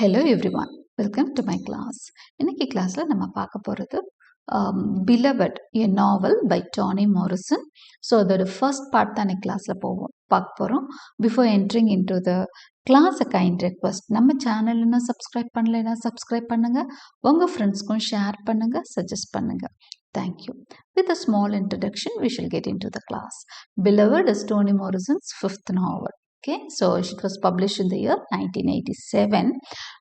Hello everyone, welcome to my class. இன்னைக்கு கிளாஸ்ல நம்ம பார்க்க போறது Beloved, a novel by Toni Morrison. So அதோட first part தான் இன்னைக்கு கிளாஸ்ல பார்க்க போறோம். Before entering into the class, a kind request. நம்ம சேனல் இன்னும் சப்ஸ்கிரைப் பண்ணலைன்னா சப்ஸ்கிரைப் பண்ணுங்க, உங்க ஃப்ரெண்ட்ஸ்க்கும் ஷேர் பண்ணுங்க, சஜஸ்ட் பண்ணுங்க. Thank you. With a small introduction, we shall get into the class. Beloved is Toni Morrison's fifth novel. Okay, so it was published in the year 1987.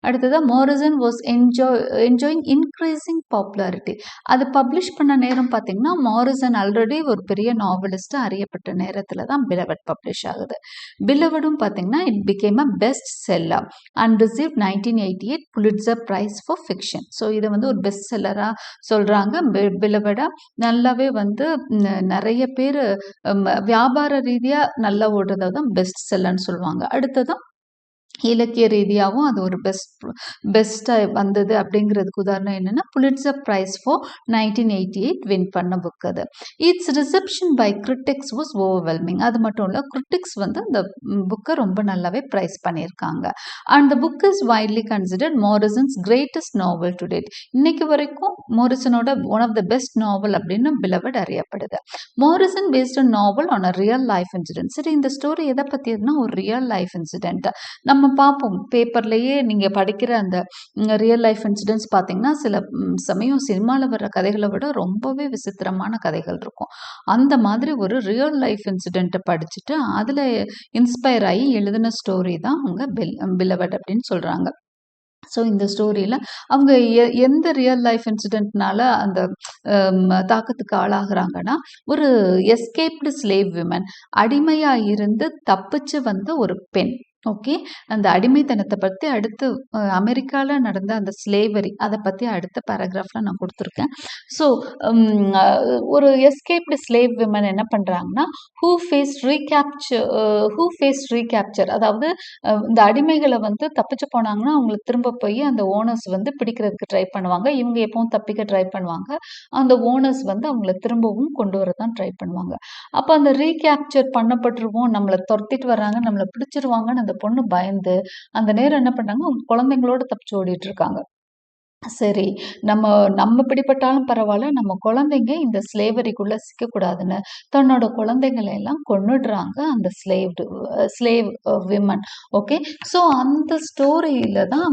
அடுத்தது Morrison was enjoying increasing popularity. அது publish பண்ண நேரம் பார்த்தீங்கன்னா Morrison already ஒரு பெரிய novelist, அறியப்பட்ட நேரத்தில் தான் Beloved பப்ளிஷ் ஆகுது. Belovedum பார்த்தீங்கன்னா it became a best seller and received 1988 Pulitzer Prize for Fiction. So இதை வந்து ஒரு பெஸ்ட் செல்லராக சொல்கிறாங்க. Beloved நல்லாவே வந்து நிறைய பேர் வியாபார ரீதியாக நல்லா ஓடுறத தான் பெஸ்ட் செல்லர்னு சொல்லுவாங்க. அடுத்ததான் இலக்கிய ரீதியாகவும் அது ஒரு பெஸ்ட்டாக வந்தது. அப்படிங்கிறதுக்கு உதாரணம் என்னென்னா புலிட்சர் ப்ரைஸ் ஃபார் 1988 வின் பண்ண புக் அது. Its reception by critics was overwhelming. அது மட்டும் இல்லை, கிரிட்டிக்ஸ் வந்து இந்த புக்கை ரொம்ப நல்லாவே ப்ரைஸ் பண்ணியிருக்காங்க. And the book is widely considered Morrison's greatest novel to date. இன்னைக்கு வரைக்கும் மோரிசனோட one of the best novel அப்படின்னு Beloved அறியப்படுது. Morrison based novel on a real life incident. சரி, இந்த ஸ்டோரி எதை பற்றினா ஒரு ரியல் லைஃப் இன்சிடென்ட். நம்ம பார்ப்போம் பேப்பர்லேயே நீங்கள் படிக்கிற அந்த ரியல் லைஃப் இன்சிடென்ட்ஸ் பார்த்தீங்கன்னா சில சமயம் சினிமாவில் வர்ற கதைகளை விட ரொம்பவே விசித்திரமான கதைகள் இருக்கும். அந்த மாதிரி ஒரு ரியல் லைஃப் இன்சிடென்ட்டை படிச்சுட்டு அதில் இன்ஸ்பயர் ஆகி எழுதின ஸ்டோரி தான் அவங்க Beloved அப்படின்னு சொல்கிறாங்க. ஸோ இந்த ஸ்டோரியில் அவங்க எந்த ரியல் லைஃப் இன்சிடென்ட்னால அந்த தாக்கத்துக்கு ஆளாகிறாங்கன்னா, ஒரு எஸ்கேப்டு ஸ்லேவ் விமன், அடிமையாக இருந்து தப்பிச்சு வந்த ஒரு பெண். ஓகே, அந்த அடிமைத்தனத்தை பற்றி அடுத்து அமெரிக்காவில் நடந்த அந்த ஸ்லேவரி அதை பற்றி அடுத்த பேராகிராஃபில் நான் கொடுத்துருக்கேன். ஸோ ஒரு எஸ்கேப்டு ஸ்லேவ் விமன் என்ன பண்ணுறாங்கன்னா, ஹூ ஃபேஸ் ரீகேப்சர், அதாவது இந்த அடிமைகளை வந்து தப்பிச்சு போனாங்கன்னா அவங்களுக்கு திரும்ப போய் அந்த ஓனர்ஸ் வந்து பிடிக்கிறதுக்கு ட்ரை பண்ணுவாங்க. இவங்க எப்பவும் தப்பிக்க ட்ரை பண்ணுவாங்க. அந்த ஓனர்ஸ் வந்து அவங்கள திரும்பவும் கொண்டு வர தான் ட்ரை பண்ணுவாங்க. அப்போ அந்த ரீகேப்சர் பண்ணப்பட்டுருவோம், நம்மளை துரத்திட்டு வர்றாங்க, நம்மளை பிடிச்சிருவாங்கன்னு அந்த பொண்ணு பயந்து அந்த நேரம் என்ன பண்ணாங்க, அவங்க குழந்தைங்களோட தப்பிச்சு ஓடிட்டு இருக்காங்க. சரி, நம்ம பிடிப்பட்டாலும் பரவாயில்ல, நம்ம குழந்தைங்க இந்த ஸ்லேவரிக்குள்ளே சிக்கக்கூடாதுன்னு தன்னோட குழந்தைங்களை எல்லாம் கொன்னுடுறாங்க அந்த ஸ்லேவ் விமன். ஓகே, ஸோ அந்த ஸ்டோரியில் தான்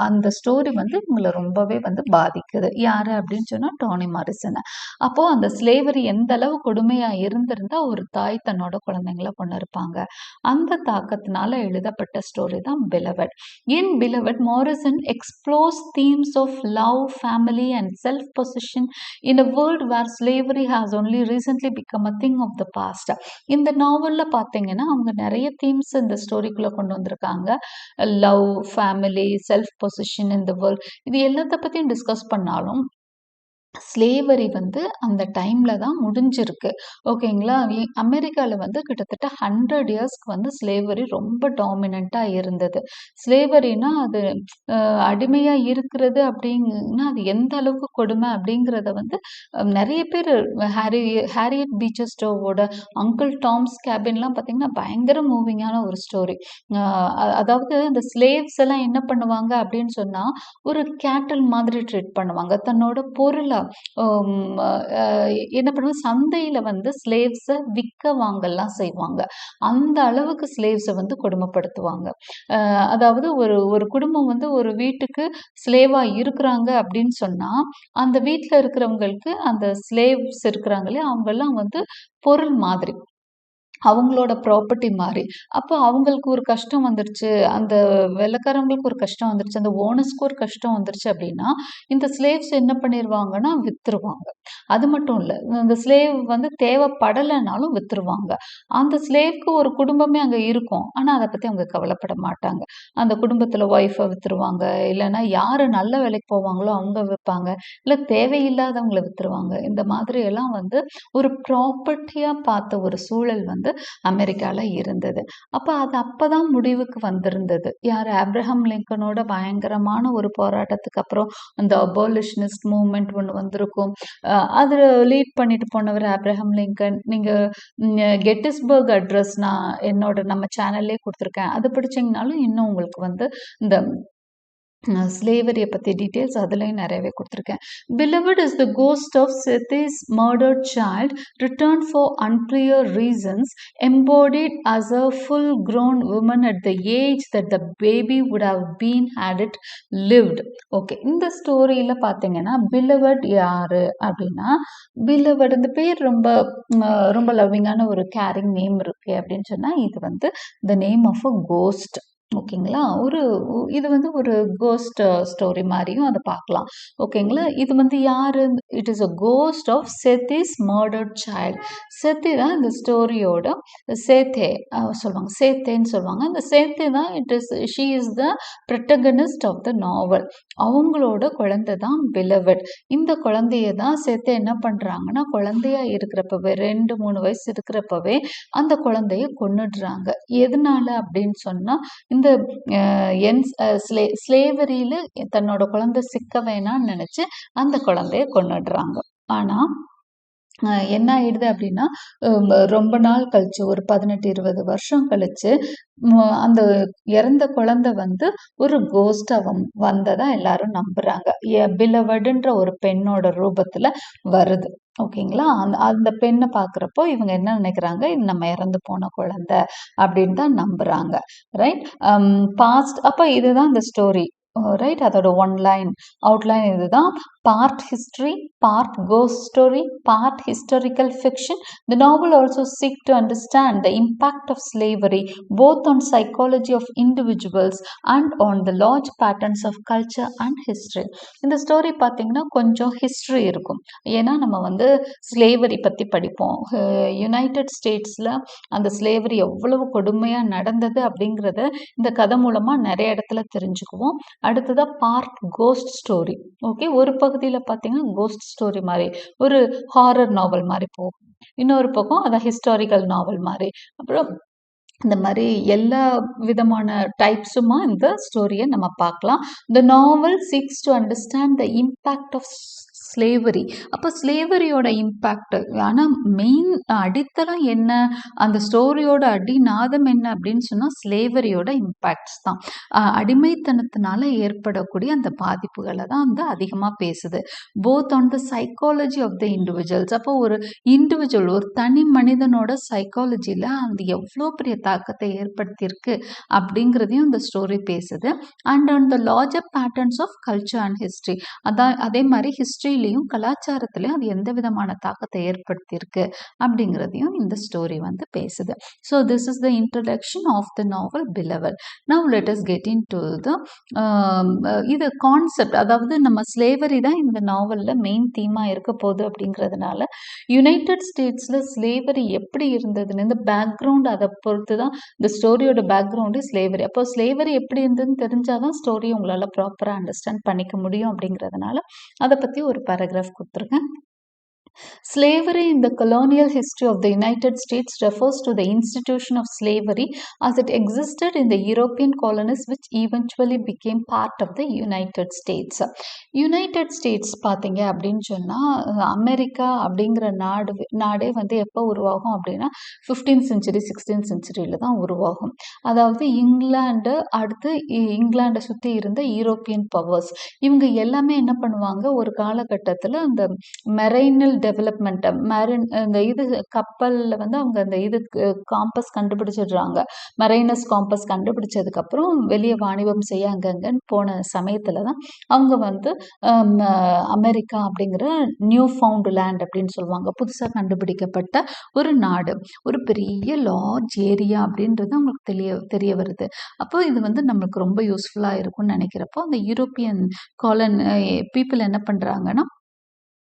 அந்த ஸ்டோரி வந்து இவங்களை ரொம்பவே வந்து பாதிக்குது. யார் அப்படின்னு சொன்னால் டோனி மாரிசனை. அப்போது அந்த ஸ்லேவரி எந்த அளவு கொடுமையாக இருந்திருந்தால் ஒரு தாய் தன்னோட குழந்தைங்களை கொண்டு இருப்பாங்க. அந்த தாக்கத்தினால எழுதப்பட்ட ஸ்டோரி தான் Beloved. In Beloved, Morrison explores themes of love, family and self-possession in a world where slavery has only recently become a thing of the past. இந்த நாவல்ல பார்த்தீங்கன்னா அவங்க நிறைய தீம்ஸ் இந்த ஸ்டோரிக்குள்ள கொண்டு வந்திருக்காங்க. Love, family, self position in the world, இது எல்லாத்த பற்றியும் டிஸ்கஸ் பண்ணாலும் ஸ்லேவரி வந்து அந்த டைமில் தான் முடிஞ்சிருக்கு. ஓகேங்களா, அமெரிக்காவில் வந்து கிட்டத்தட்ட 100 இயர்ஸ்க்கு வந்து ஸ்லேவரி ரொம்ப டாமினண்ட்டாக இருந்தது. ஸ்லேவரினா அது அடிமையாக இருக்கிறது அப்படிங்கன்னா அது எந்த அளவுக்கு கொடுமை அப்படிங்கிறத வந்து நிறைய பேர் ஹாரியட் பீச்சர் ஸ்டோவோட அங்கிள் டாம்ஸ் கேபின்லாம் பார்த்தீங்கன்னா பயங்கர மூவிங்கான ஒரு ஸ்டோரி. அதாவது அந்த ஸ்லேவ்ஸ் எல்லாம் என்ன பண்ணுவாங்க அப்படின்னு சொன்னால் ஒரு கேட்டல் மாதிரி ட்ரீட் பண்ணுவாங்க. தன்னோட பொருளை என்ன பண்ணுவாங்க, சந்தையில் வந்து ஸ்லேவ்ஸை விற்க வாங்கலாம் செய்வாங்க. அந்த அளவுக்கு ஸ்லேவ்ஸை வந்து கொடுமைப்படுத்துவாங்க. அதாவது ஒரு குடும்பம் வந்து ஒரு வீட்டுக்கு ஸ்லேவாக இருக்கிறாங்க அப்படின்னு சொன்னால் அந்த வீட்டில் இருக்கிறவங்களுக்கு அந்த ஸ்லேவ்ஸ் இருக்கிறாங்களே அவங்கெல்லாம் வந்து பொருள் மாதிரி, அவங்களோட ப்ராப்பர்ட்டி மாதிரி. அப்போ அவங்களுக்கு ஒரு கஷ்டம் வந்துருச்சு, அந்த வெள்ளைக்காரங்களுக்கு ஒரு கஷ்டம் வந்துருச்சு, அந்த ஓனர்ஸ்க்கு ஒரு கஷ்டம் வந்துருச்சு அப்படின்னா இந்த ஸ்லேவ்ஸ் என்ன பண்ணிடுவாங்கன்னா விற்றுருவாங்க. அது மட்டும் இல்லை, அந்த ஸ்லேவ் வந்து தேவைப்படலைனாலும் விற்றுருவாங்க. அந்த ஸ்லேவ்க்கு ஒரு குடும்பமே அங்கே இருக்கும், ஆனால் அதை பற்றி அவங்க கவலைப்பட மாட்டாங்க. அந்த குடும்பத்தில் ஒய்ஃபை விற்றுருவாங்க, இல்லைன்னா யார் நல்ல வேலைக்கு போவாங்களோ அவங்க விற்பாங்க, இல்லை தேவையில்லாதவங்களை விற்றுருவாங்க. இந்த மாதிரி எல்லாம் வந்து ஒரு ப்ராப்பர்ட்டியாக பார்த்த ஒரு சூழல் வந்து அமெரிக்காவில் இருந்தது. அப்போ அது அப்போதான் முடிவுக்கு வந்திருந்தது. யார், ஆப்ரஹாம் லிங்கனோட பயங்கரமான ஒரு போராட்டத்துக்கு அப்புறம் அந்த அபாலிஷனிஸ்ட் மூவ்மெண்ட் ஒன்று வந்திருக்கும். அது லீட் பண்ணிட்டு போனவர் ஆப்ரஹாம் லிங்கன். நீங்கள் கெட்டிஸ்பர்க் அட்ரஸ் நான் நம்ம சேனல்லே கொடுத்துருக்கேன், அது படிச்சிங்கனாலும் இன்னும் உங்களுக்கு வந்து இந்த ஸ்லேவரியை பற்றி டீட்டெயில்ஸ் அதுலேயும் நிறையவே கொடுத்துருக்கேன். Beloved is the ghost of Seti's murdered child, returned for unclear reasons, embodied as a full-grown woman at the age that the baby would have been had it lived. Okay, இந்த ஸ்டோரியில் பார்த்தீங்கன்னா beloved யாரு அப்படின்னா, beloved இந்த பேர் ரொம்ப ரொம்ப லவ்விங்கான ஒரு கேரிங் நேம் இருக்கு அப்படின்னு சொன்னால், இது வந்து the name of a ghost. ஓகேங்களா, இது வந்து ஒரு கோஸ்ட் ஸ்டோரி மாதிரியும் அதை பார்க்கலாம். ஓகேங்களா, இது வந்து யாரு, it is a ghost of Sethe's murdered child. Sethe தான் இந்த ஸ்டோரியோட சேத்தே சொல்லுவாங்க, சேத்தேன்னு சொல்லுவாங்க. இந்த சேத்தே தான் she is the protagonist of the novel. அவங்களோட குழந்தை தான் பிலவட். இந்த குழந்தைய தான் சேத்தே என்ன பண்றாங்கன்னா, குழந்தையா இருக்கிறப்பவே 2-3 வயசு இருக்கிறப்பவே அந்த குழந்தைய கொன்னுடுறாங்க. எதனால அப்படின்னு சொன்னா, இந்த ஸ்லேவரியில தன்னோட குழந்தை சிக்க வேணாம்னு நினைச்சு அந்த குழந்தைய கொன்னுடுறாங்க. ஆனா என்ன ஆயிடுது அப்படின்னா, ரொம்ப நாள் கழிச்சு ஒரு 18-20 வருஷம் கழிச்சு அந்த இறந்த குழந்தை வந்து ஒரு கோஸ்டா வந்ததா எல்லாரும் நம்புறாங்க. பிலவடுன்ற ஒரு பெண்ணோட ரூபத்துல வருது. ஓகேங்களா, அந்த பெண்ணை பார்க்குறப்போ இவங்க என்ன நினைக்கிறாங்க, இது நம்ம இறந்து போன குழந்தை அப்படின்னு தான் நம்புறாங்க. Right, past. அப்போ இதுதான் இந்த ஸ்டோரி. ரைட், அதோட ஒன்லைன் அவுட்லைன் இதுதான். Part history, part ghost story, part historical fiction. The novel also seeks to understand the impact of slavery both on psychology of individuals and on the large patterns of culture and history. இந்த story பார்த்தீங்கன்னா கொஞ்சம் history இருக்கும். ஏன்னா நம்ம வந்து slavery பற்றி படிப்போம். United ஸ்டேட்ஸில் அந்த ஸ்லேவரி எவ்வளவு கொடுமையாக நடந்தது அப்படிங்கிறத இந்த கதை மூலமாக நிறைய இடத்துல தெரிஞ்சுக்குவோம். அடுத்ததாக பார்ட் கோஸ்ட் ஸ்டோரி. ஓகே, ஒரு பகுதியில் பார்த்தீங்கன்னா கோஸ்ட் ஸ்டோரி மாதிரி ஒரு ஹாரர் நாவல் மாதிரி போகும், இன்னொரு பக்கம் அதான் ஹிஸ்டாரிக்கல் நாவல் மாதிரி. அப்புறம் இந்த மாதிரி எல்லா விதமான டைப்ஸுமா இந்த ஸ்டோரியை நம்ம பார்க்கலாம். The novel seeks to understand the impact of slavery. அப்போ ஸ்லேவரியோட இம்பேக்ட், ஆனால் மெயின் அடித்தளம் என்ன, அந்த ஸ்டோரியோட அடிநாதம் என்ன அப்படின்னு சொன்னால் ஸ்லேவரியோட இம்பேக்ட்ஸ் தான். அடிமைத்தனத்தினால ஏற்படக்கூடிய அந்த பாதிப்புகளை தான் வந்து அதிகமாக பேசுது. Both on the psychology of the individuals. அப்போ ஒரு இண்டிவிஜுவல், ஒரு தனி மனிதனோட சைக்காலஜியில் அந்த எவ்வளோ பெரிய தாக்கத்தை ஏற்படுத்தியிருக்கு அப்படிங்கிறதையும் இந்த ஸ்டோரி பேசுது. And on the larger patterns of culture and history. அதே மாதிரி ஹிஸ்ட்ரியிலையும் கலாச்சாரத்திலையும் அது எந்த விதமான தாக்கத்தை ஏற்படுத்தியிருக்கு அப்படிங்கிறதையும் இந்த ஸ்டோரி வந்து பேசுது. So this is the introduction of the novel Beloved. Now let us get in to the இது கான்செப்ட். அதாவது நம்ம ஸ்லேவரி தான் இந்த நாவலில் மெயின் தீமாக இருக்க போகுது அப்படிங்கிறதுனால யுனைடெட் ஸ்டேட்ஸில் ஸ்லேவரி எப்படி இருந்ததுன்னு இந்த பேக்ரவுண்ட் அதை பொறுத்து தான் இந்த ஸ்டோரியோட பேக்ரவுண்டு ஸ்லேவரி. அப்போ ஸ்லேவரி எப்படி இருந்ததுன்னு தெரிஞ்சாதான் ஸ்டோரி உங்களால் ப்ராப்பராக அண்டர்ஸ்டாண்ட் பண்ணிக்க முடியும். அப்படிங்கிறதுனால அதை பற்றி ஒரு பேராகிராஃப் கொடுத்துருக்கேன். Slavery in the colonial history of the United States refers to the institution of slavery as it existed in the European colonies which eventually became part of the United States. United States பார்த்தீங்க அப்படின்னு சொன்னால் America அப்படிங்கிற நாடே வந்து எப்போ உருவாகும் அப்படின்னா 15th century 16th centuryல தான் உருவாகும். அதாவது இங்கிலாந்து, அடுத்து இங்கிலாண்டை சுற்றி இருந்த யூரோப்பியன் பவர்ஸ், இவங்க எல்லாமே என்ன பண்ணுவாங்க, ஒரு காலகட்டத்தில் அந்த மெரைனல் டெவலப்மெண்ட், இந்த இது கப்பலில் வந்து அவங்க அந்த இது காம்பஸ் கண்டுபிடிச்சிடுறாங்க. மெரைனஸ் காம்பஸ் கண்டுபிடிச்சதுக்கப்புறம் வெளியே வாணிபம் செய்ய அங்கங்கன்னு போன சமயத்தில் தான் அவங்க வந்து அமெரிக்கா அப்படிங்கிற நியூ ஃபவுண்ட் லேண்ட் அப்படின்னு சொல்லுவாங்க, புதுசாக கண்டுபிடிக்கப்பட்ட ஒரு நாடு, ஒரு பெரிய லார்ஜ் ஏரியா அப்படின்றது அவங்களுக்கு தெரிய வருது. அப்போ இது வந்து நம்மளுக்கு ரொம்ப யூஸ்ஃபுல்லாக இருக்கும்னு நினைக்கிறப்போ அந்த யூரோப்பியன் பீப்புள் என்ன பண்ணுறாங்கன்னா,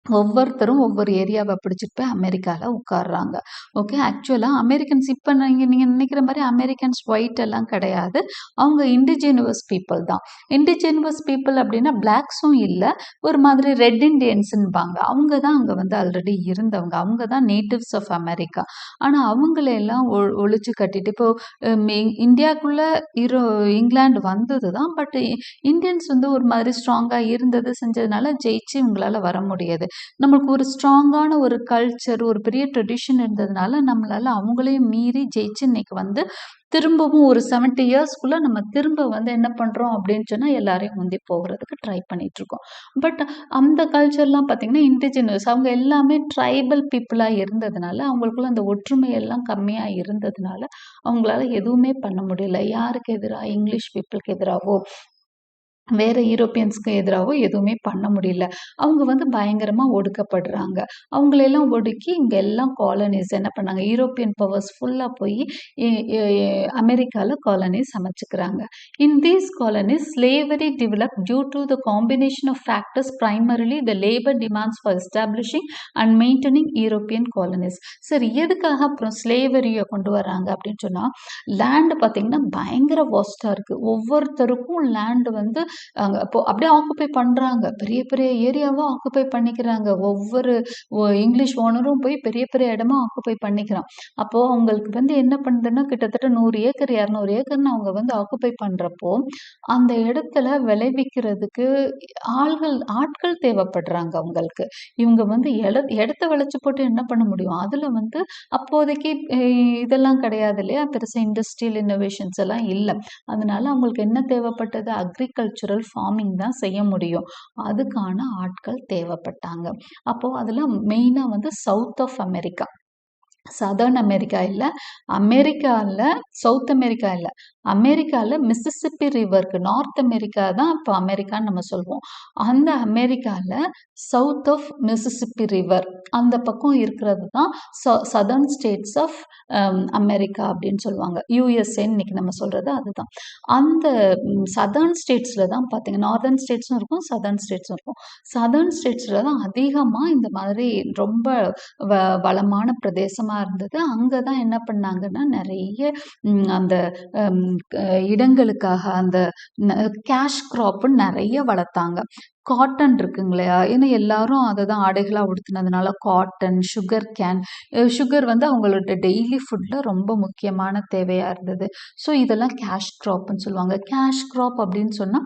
ஒவ்வொருத்தரும் ஒவ்வொரு ஏரியாவை பிடிச்சிட்டு போய் அமெரிக்காவில் உட்காடுறாங்க. ஓகே, ஆக்சுவலாக அமெரிக்கன்ஸ் இப்போ நீங்கள் நினைக்கிற மாதிரி அமெரிக்கன்ஸ் ஒயிட் எல்லாம் கிடையாது. அவங்க இண்டிஜினுவஸ் பீப்புள் தான். இண்டிஜினுவஸ் பீப்புள் அப்படின்னா பிளாக்ஸும் இல்லை, ஒரு மாதிரி ரெட் இண்டியன்ஸுன்பாங்க. அவங்க தான் அங்கே வந்து ஆல்ரெடி இருந்தவங்க, அவங்க தான் நேட்டிவ்ஸ் ஆஃப் அமெரிக்கா. ஆனால் அவங்களையெல்லாம் ஒழிச்சு கட்டிட்டு இப்போ இந்தியாவுக்குள்ளே இங்கிலாந்து வந்தது தான். பட் இந்தியன்ஸ் வந்து ஒரு மாதிரி ஸ்ட்ராங்காக இருந்தது செஞ்சதுனால ஜெயிச்சு இவங்களால வர முடியாது. நம்மளுக்கு ஒரு ஸ்ட்ராங்கான ஒரு கல்ச்சர், ஒரு பெரிய ட்ரெடிஷன் இருந்ததுனால நம்மளால அவங்களையும் மீறி ஜெயிச்சு இன்னைக்கு வந்து திரும்பவும் ஒரு 70 இயர்ஸ்க்குள்ள நம்ம திரும்ப வந்து என்ன பண்றோம் அப்படின்னு சொன்னா எல்லாரையும் முந்தி போகிறதுக்கு ட்ரை பண்ணிட்டு இருக்கோம். பட் அந்த கல்ச்சர்லாம் பார்த்தீங்கன்னா இண்டிஜினஸ் அவங்க எல்லாமே ட்ரைபல் பீப்புளா இருந்ததுனால அவங்களுக்குள்ள அந்த ஒற்றுமை எல்லாம் கம்மியா இருந்ததுனால அவங்களால எதுவுமே பண்ண முடியல. யாருக்கு எதிரா? இங்கிலீஷ் பீப்புளுக்கு எதிராவோ வேற யூரோப்பியன்ஸ்க்கு எதிராவோ எதுவுமே பண்ண முடியல. அவங்க வந்து பயங்கரமா ஒடுக்கப்படுறாங்க. அவங்களெல்லாம் ஒடுக்கி இங்க எல்லாம் காலனிஸ் என்ன பண்ணாங்க, யூரோப்பியன் பவர்ஸ் ஃபுல்லா போய் எ எ அமெரிக்கால காலனிஸ் அமைச்சுக்கிறாங்க. In these colonies slavery developed due to the combination of factors primarily the labour demands for establishing and maintaining European colonies. சரி எதுக்காக அப்புறம் ஸ்லேவரிய கொண்டு வராங்க அப்படின்னு சொன்னா, லேண்ட் பார்த்தீங்கன்னா பயங்கர வாஸ்ட்டா இருக்கு. ஒவ்வொருத்தருக்கும் லேண்ட் வந்து அங்க அப்போ அப்படியே ஆக்குபை பண்றாங்க. பெரிய பெரிய ஏரியாவா ஆக்குபை பண்ணிக்கிறாங்க. ஒவ்வொரு இங்கிலீஷ் ஓனரும் போய் பெரிய பெரிய இடமா ஆக்குபை பண்ணிக்கிறான். அப்போ அவங்களுக்கு வந்து என்ன பண்ணுதுன்னா, கிட்டத்தட்ட 100 ஏக்கர், 200 ஏக்கர்ன்னு அவங்க வந்து ஆக்குபை பண்றப்போ, அந்த இடத்துல விளைவிக்கிறதுக்கு ஆட்கள் தேவைப்படுறாங்க அவங்களுக்கு. இவங்க வந்து இடத்த விளைச்சு போட்டு என்ன பண்ண முடியும்? அதுல வந்து அப்போதைக்கு இதெல்லாம் கிடையாது இல்லையா? பெருசா இண்டஸ்ட்ரியல் இன்னோவேஷன்ஸ் எல்லாம் இல்ல. அதனால அவங்களுக்கு என்ன தேவைப்பட்டது? அக்ரிகல்ச்சுரல் ஃபார்மிங் தான் செய்ய முடியும். அதுக்கான ஆட்கள் தேவைப்பட்டாங்க. அப்போ அதுல மெயினா வந்து south of America, southern America இல்ல, அமெரிக்கால சவுத் அமெரிக்கா இல்ல. அமெரிக்கால மிசிசிப்பி ரிவருக்கு நார்த் அமெரிக்கா தான் இப்போ அமெரிக்கான்னு நம்ம சொல்வோம். அந்த அமெரிக்கால சவுத் ஆஃப் மிசிசிப்பி ரிவர் அந்த பக்கம் இருக்கிறது தான் சதர்ன் ஸ்டேட்ஸ் ஆஃப் அமெரிக்கா அப்படின்னு சொல்லுவாங்க. யுஎஸ்ஏ இன்னைக்கு நம்ம சொல்றது அதுதான். அந்த சதர்ன் ஸ்டேட்ஸ்ல தான் பார்த்தீங்கன்னா நார்தர்ன் ஸ்டேட்ஸும் இருக்கும், சதர்ன் ஸ்டேட்ஸும் இருக்கும். சதர்ன் ஸ்டேட்ஸ்ல தான் அதிகமா இந்த மாதிரி ரொம்ப வளமான பிரதேசமா இருந்தது. அங்க தான் என்ன பண்ணாங்கன்னா, நெறைய அந்த இடங்களுக்காக அந்த கேஷ் கிராப்ன்னு நெறைய வளர்த்தாங்க. காட்டன் இருக்குங்க இல்லையா? ஏன்னா எல்லாரும் அத தான் ஆடைகளா உடுத்துனதுனால காட்டன், சுகர் கேன் சுகர் வந்து அவங்களோட டெய்லி ஃபுட்ல ரொம்ப முக்கியமான தேவையா இருந்தது. ஸோ இதெல்லாம் கேஷ் கிராப்ன்னு சொல்லுவாங்க. கேஷ் கிராப் அப்படின்னு சொன்னா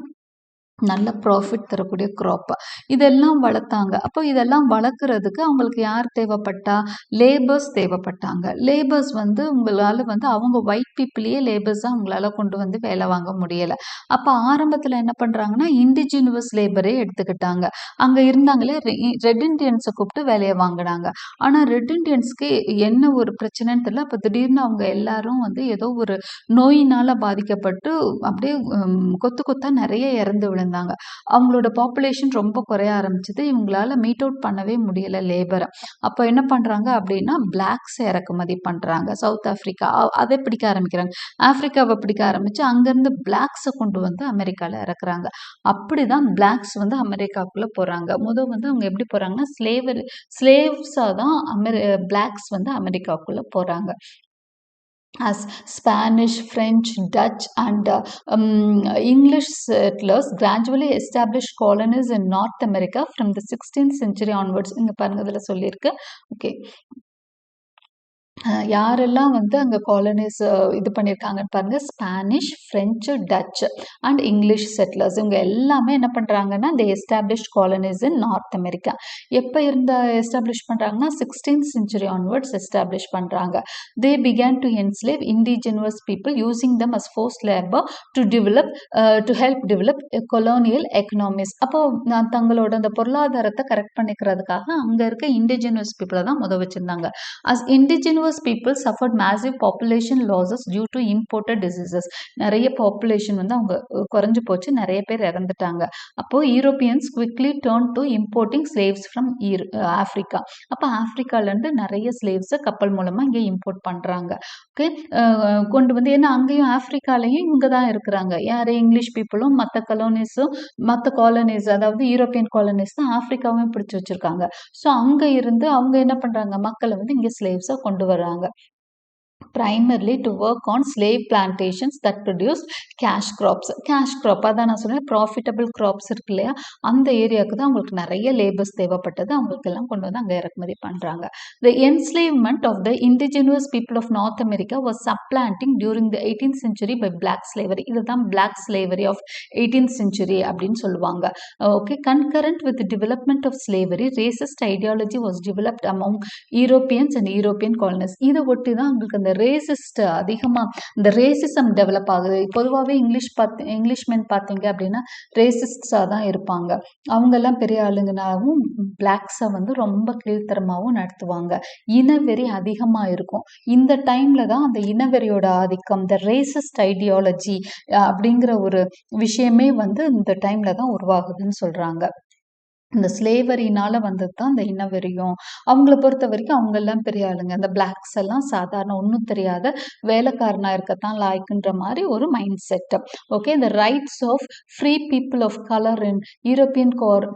நல்ல ப்ராஃபிட் தரக்கூடிய கிராப். இதெல்லாம் வளர்த்தாங்க. அப்போ இதெல்லாம் வளர்க்குறதுக்கு அவங்களுக்கு யார் தேவைப்பட்டா? லேபர்ஸ் தேவைப்பட்டாங்க. லேபர்ஸ் வந்து உங்களால வந்து அவங்க ஒயிட் பீப்பிளையே லேபர்ஸா அவங்களால கொண்டு வந்து வேலை வாங்க முடியல. அப்ப ஆரம்பத்துல என்ன பண்றாங்கன்னா, இண்டிஜினஸ் லேபரே எடுத்துக்கிட்டாங்க. அங்க இருந்தாங்களே ரெட் இண்டியன்ஸ கூப்பிட்டு வேலைய வாங்குனாங்க. ஆனா ரெட் இண்டியன்ஸ்க்கு என்ன ஒரு பிரச்சனைன்னு தெரியல. அப்ப திடீர்னு அவங்க எல்லாரும் வந்து ஏதோ ஒரு நோயினால பாதிக்கப்பட்டு அப்படியே கொத்து கொத்தா நெறைய இறந்து விழுந்தாங்க. அவங்களோட பாப்புலேஷன் ரொம்ப குறைய ஆரம்பிச்சது. இவங்களால மீட் அவுட் பண்ணவே முடியல லேபர. அப்போ என்ன பண்றாங்க அப்படின்னா, பிளாக்ஸ இறக்குமதி பண்றாங்க. சவுத் ஆஃப்ரிக்கா அதை பிடிக்க ஆரம்பிக்கிறாங்க. ஆஃப்ரிக்காவ பிடிக்க ஆரம்பிச்சு அங்கேருந்து பிளாக்ஸ கொண்டு வந்து அமெரிக்கால இறக்குறாங்க. அப்படிதான் பிளாக்ஸ் வந்து அமெரிக்காக்குள்ள போறாங்க. வந்து அவங்க எப்படி போறாங்கன்னா, ஸ்லேவ்ஸா தான் பிளாக்ஸ் வந்து அமெரிக்காக்குள்ள போறாங்க. As Spanish, French, Dutch, and English settlers gradually established colonies in North America from the 16th century onwards. இங்க பாருங்க இதுல சொல்லியிருக்கு. ஓகே. யாரெல்லாம் வந்து அங்க காலனிஸ் இது பண்ணியிருக்காங்கன்னு பாருங்க. Spanish, French, Dutch and English settlers இவங்க எல்லாமே என்ன பண்றாங்கன்னா, they established colonies in North America. எப்போ எஸ்டாப்ளிஷ் பண்றாங்கன்னா 16th century onwards எஸ்டாப்ளிஷ் பண்றாங்க. They began to enslave indigenous people using them as forced labour to help develop colonial economies. அப்போ தங்களோட அந்த பொருளாதாரத்தை கரெக்ட் பண்ணிக்கிறதுக்காக அங்க இருக்க இண்டிஜினஸ் பீப்புளை தான் வச்சிருந்தாங்க. As indigenous people suffered massive population losses due to imported diseases. நிறைய பாப்புலேஷன் வந்து அவங்க குறைஞ்சு போச்சு, நிறைய பேர் இறந்துட்டாங்க. அப்போ Europeans quickly turn to importing slaves from Africa. அப்போ ஆஃப்ரிக்காலேருந்து நிறைய ஸ்லேவ்ஸை கப்பல் மூலமாக இங்கே இம்போர்ட் பண்ணுறாங்க. ஓகே, கொண்டு வந்து ஏன்னா அங்கேயும் ஆஃப்ரிக்காலையும் இவங்க தான் இருக்கிறாங்க. யார்? இங்கிலீஷ் பீப்புளும் மற்ற காலனிஸ் அதாவது யூரோப்பியன் காலனிஸ் தான் ஆஃப்ரிக்காவையும் பிடிச்சி வச்சிருக்காங்க. ஸோ அங்கே இருந்து அவங்க என்ன பண்ணுறாங்க, மக்களை வந்து இங்கே ஸ்லேவ்ஸாக கொண்டு வராங்க. primarily to work on slave plantations that produced cash crops. Cash crop அதான் நான் சொன்னேன், ப்ராஃபிட்டபிள் கிராப்ஸ் இருக்கு இல்லையா, அந்த ஏரியாவுக்கு தான் அவங்களுக்கு நிறைய லேபர்ஸ் தேவைப்பட்டது. அவங்களுக்கு எல்லாம் கொண்டு வந்து அங்கே இறக்குமதி பண்ணுறாங்க. The enslavement of the indigenous people of North America was supplanting during the 18th century by black slavery. இதுதான் black slavery of 18th century அப்படின்னு சொல்லுவாங்க. Okay, concurrent with the development of slavery, racist ideology was developed among Europeans and European colonists. இதை ஒட்டி தான் உங்களுக்கு அந்த racist அதிகமாக இந்த ரேசிசம் டெவலப் ஆகுது. பொதுவாகவே இங்கிலீஷ்மென் பார்த்தீங்க அப்படின்னா ரேசிஸ்டாக தான் இருப்பாங்க. அவங்கெல்லாம் பெரிய ஆளுங்கனாவும் பிளாக்ஸை வந்து ரொம்ப கீழ்த்தரமாகவும் நடத்துவாங்க. இனவெறி அதிகமாக இருக்கும். இந்த டைமில் தான் அந்த இனவெறியோட ஆதிக்கம், இந்த ரேசிஸ்ட் ஐடியாலஜி அப்படிங்கிற ஒரு விஷயமே வந்து இந்த டைமில் தான் உருவாகுதுன்னு சொல்கிறாங்க. இந்த ஸ்லேவரினால வந்தது தான் இந்த இனவெறியும். அவங்கள பொறுத்த வரைக்கும் அவங்க எல்லாம் பெரிய ஆளுங்க. அந்த பிளாக்ஸ் எல்லாம் சாதாரண ஒன்றும் தெரியாத வேலைக்காரனா இருக்கத்தான் லாய்க்குன்ற மாதிரி ஒரு மைண்ட் செட். ஓகே, இந்த rights of free people of colour in European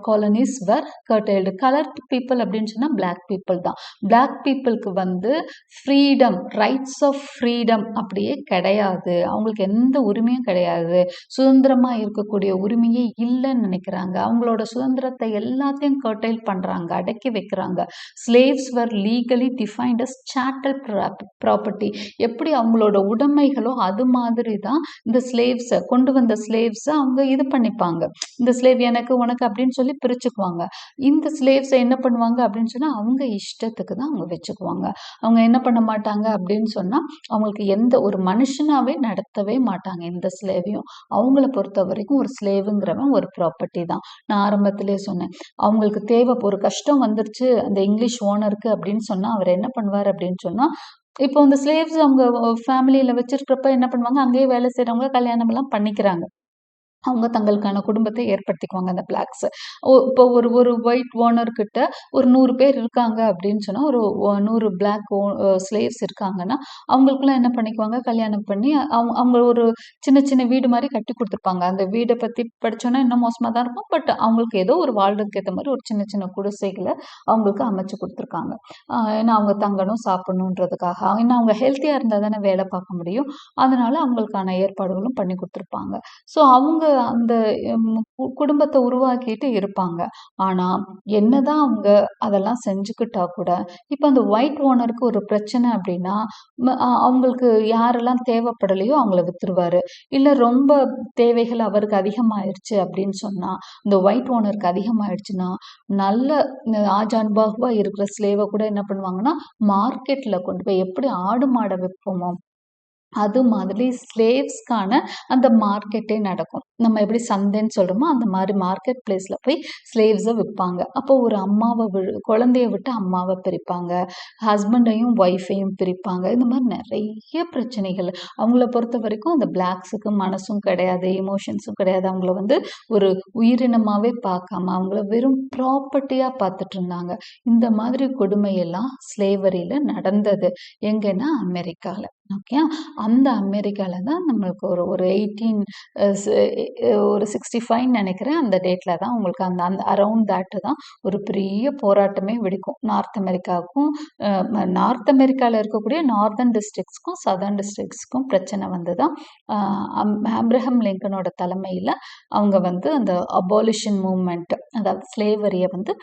colonies were curtailed. Colour people அப்படின்னு சொன்னால் பிளாக் பீப்புள் தான். பிளாக் பீப்புளுக்கு வந்து ஃப்ரீடம், ரைட்ஸ் ஆஃப் ஃப்ரீடம் அப்படியே கிடையாது. அவங்களுக்கு எந்த உரிமையும் கிடையாது. சுதந்திரமாக இருக்கக்கூடிய உரிமையே இல்லைன்னு நினைக்கிறாங்க. அவங்களோட சுதந்திரத்தை எல்லாத்தையும் கர்டைல் பண்றாங்க, அடக்கி வைக்கிறாங்க. ஸ்லேவ்ஸ் வர் லீகலி டிஃபைன்ட் அஸ் சாட்டல் ப்ராப்பர்ட்டி. எப்படி அவங்களோட உடைமைகளோ அது மாதிரி தான் இந்த ஸ்லேவ்ஸை கொண்டு வந்த ஸ்லேவ்ஸை அவங்க இது பண்ணிப்பாங்க. இந்த ஸ்லேவ் எனக்கு உனக்கு அப்படின்னு சொல்லி பிரிச்சுக்குவாங்க. இந்த ஸ்லேவ்ஸை என்ன பண்ணுவாங்க அப்படின்னு சொன்னா அவங்க இஷ்டத்துக்கு தான் அவங்க வச்சுக்குவாங்க. அவங்க என்ன பண்ண மாட்டாங்க அப்படின்னு சொன்னா அவங்களுக்கு எந்த ஒரு மனுஷனாவே நடத்தவே மாட்டாங்க எந்த ஸ்லேவையும். அவங்கள பொறுத்த வரைக்கும் ஒரு ஸ்லேவுங்கிறவன் ஒரு ப்ராப்பர்ட்டி தான். நான் ஆரம்பத்திலே சொன்னேன், அவங்களுக்கு தேவை, ஒரு கஷ்டம் வந்துருச்சு அந்த இங்கிலீஷ் ஓனருக்கு அப்படின்னு சொன்னா அவர் என்ன பண்ணுவார் அப்படின்னு சொன்னா, இப்போ இந்த ஸ்லேவ்ஸ் அவங்க ஃபேமிலியில வச்சிருக்கிறப்ப என்ன பண்ணுவாங்க, அங்கேயே வேலை செய்யறவங்க கல்யாணம் எல்லாம் பண்ணிக்கிறாங்க. அவங்க தங்களுக்கான குடும்பத்தை ஏற்படுத்திக்குவாங்க அந்த பிளாக்ஸ். இப்போ ஒரு ஒயிட் ஓனர் கிட்ட ஒரு 100 பேர் இருக்காங்க அப்படின்னு சொன்னா, ஒரு 100 பிளாக் ஸ்லேவ்ஸ் இருக்காங்கன்னா அவங்களுக்குலாம் என்ன பண்ணிக்குவாங்க, கல்யாணம் பண்ணி அவங்க ஒரு சின்ன சின்ன வீடு மாதிரி கட்டி கொடுத்துருப்பாங்க. அந்த வீடை பத்தி படிச்சோன்னா இன்னும் மோசமாக தான் இருக்கும். பட் அவங்களுக்கு ஏதோ ஒரு வாழ்றதுக்கு ஏற்ற மாதிரி ஒரு சின்ன சின்ன குடிசைகளை அவங்களுக்கு அமைச்சு கொடுத்துருக்காங்க. ஏன்னா அவங்க தங்கணும் சாப்பிடணுன்றதுக்காக. ஏன்னா அவங்க ஹெல்த்தியா இருந்தால் தானே வேலை பார்க்க முடியும். அதனால அவங்களுக்கான ஏற்பாடுகளும் பண்ணி கொடுத்துருப்பாங்க. ஸோ அவங்க அந்த குடும்பத்தை உருவாக்கிட்டு இருப்பாங்க. ஆனா என்னதான் அவங்க அதெல்லாம் செஞ்சுக்கிட்டா கூட இப்ப அந்த ஒயிட் ஓனருக்கு ஒரு பிரச்சனை அப்படின்னா அவங்களுக்கு யாரெல்லாம் தேவைப்படலையோ அவங்கள வித்துருவாரு. இல்ல ரொம்ப தேவைகள் அவருக்கு அதிகமாயிடுச்சு அப்படின்னு சொன்னா, இந்த ஒயிட் ஓனருக்கு அதிகமாயிடுச்சுன்னா நல்ல ஆஜான்பாகுவா இருக்கிற ஸ்லேவை கூட என்ன பண்ணுவாங்கன்னா மார்க்கெட்ல கொண்டு போய் எப்படி ஆடு மாடை விற்போமோ அது மாதிரி ஸ்லேவ்ஸ்க்கான அந்த மார்க்கெட்டே நடக்கும். நம்ம எப்படி சந்தைன்னு சொல்றோமோ அந்த மாதிரி மார்க்கெட் பிளேஸ்ல போய் ஸ்லேவ்ஸை விற்பாங்க. அப்போ ஒரு அம்மாவை குழந்தைய விட்டு அம்மாவை பிரிப்பாங்க, ஹஸ்பண்டையும் ஒய்ஃபையும் பிரிப்பாங்க. இந்த மாதிரி நிறைய பிரச்சனைகள். அவங்கள பொறுத்த வரைக்கும் அந்த பிளாக்ஸுக்கு மனசும் கிடையாது, எமோஷன்ஸும் கிடையாது. அவங்கள வந்து ஒரு உயிரினமாவே பார்க்காம அவங்கள வெறும் ப்ராப்பர்ட்டியா பார்த்துட்டு இருந்தாங்க. இந்த மாதிரி கொடுமையெல்லாம் ஸ்லேவரியில நடந்தது எங்கன்னா அமெரிக்கால. ஓகே, அந்த அமெரிக்கால தான் நம்மளுக்கு ஒரு 65 நினைக்கிறேன் அந்த டேட்ல தான் உங்களுக்கு அந்த அந்த அரௌண்ட் தட் தான் ஒரு பெரிய போராட்டமே வெடிக்கும். நார்த் அமெரிக்கால இருக்கக்கூடிய நார்தர்ன் டிஸ்ட்ரிக்ட்ஸ்க்கும் சதர்ன் டிஸ்ட்ரிக்ட்ஸ்க்கும் பிரச்சனை வந்துதான். ஆப்ரஹாம் லிங்கனோட தலைமையில அவங்க வந்து அந்த அபாலிஷன் மூவ்மெண்ட், அதாவது ஸ்லேவரியை வந்து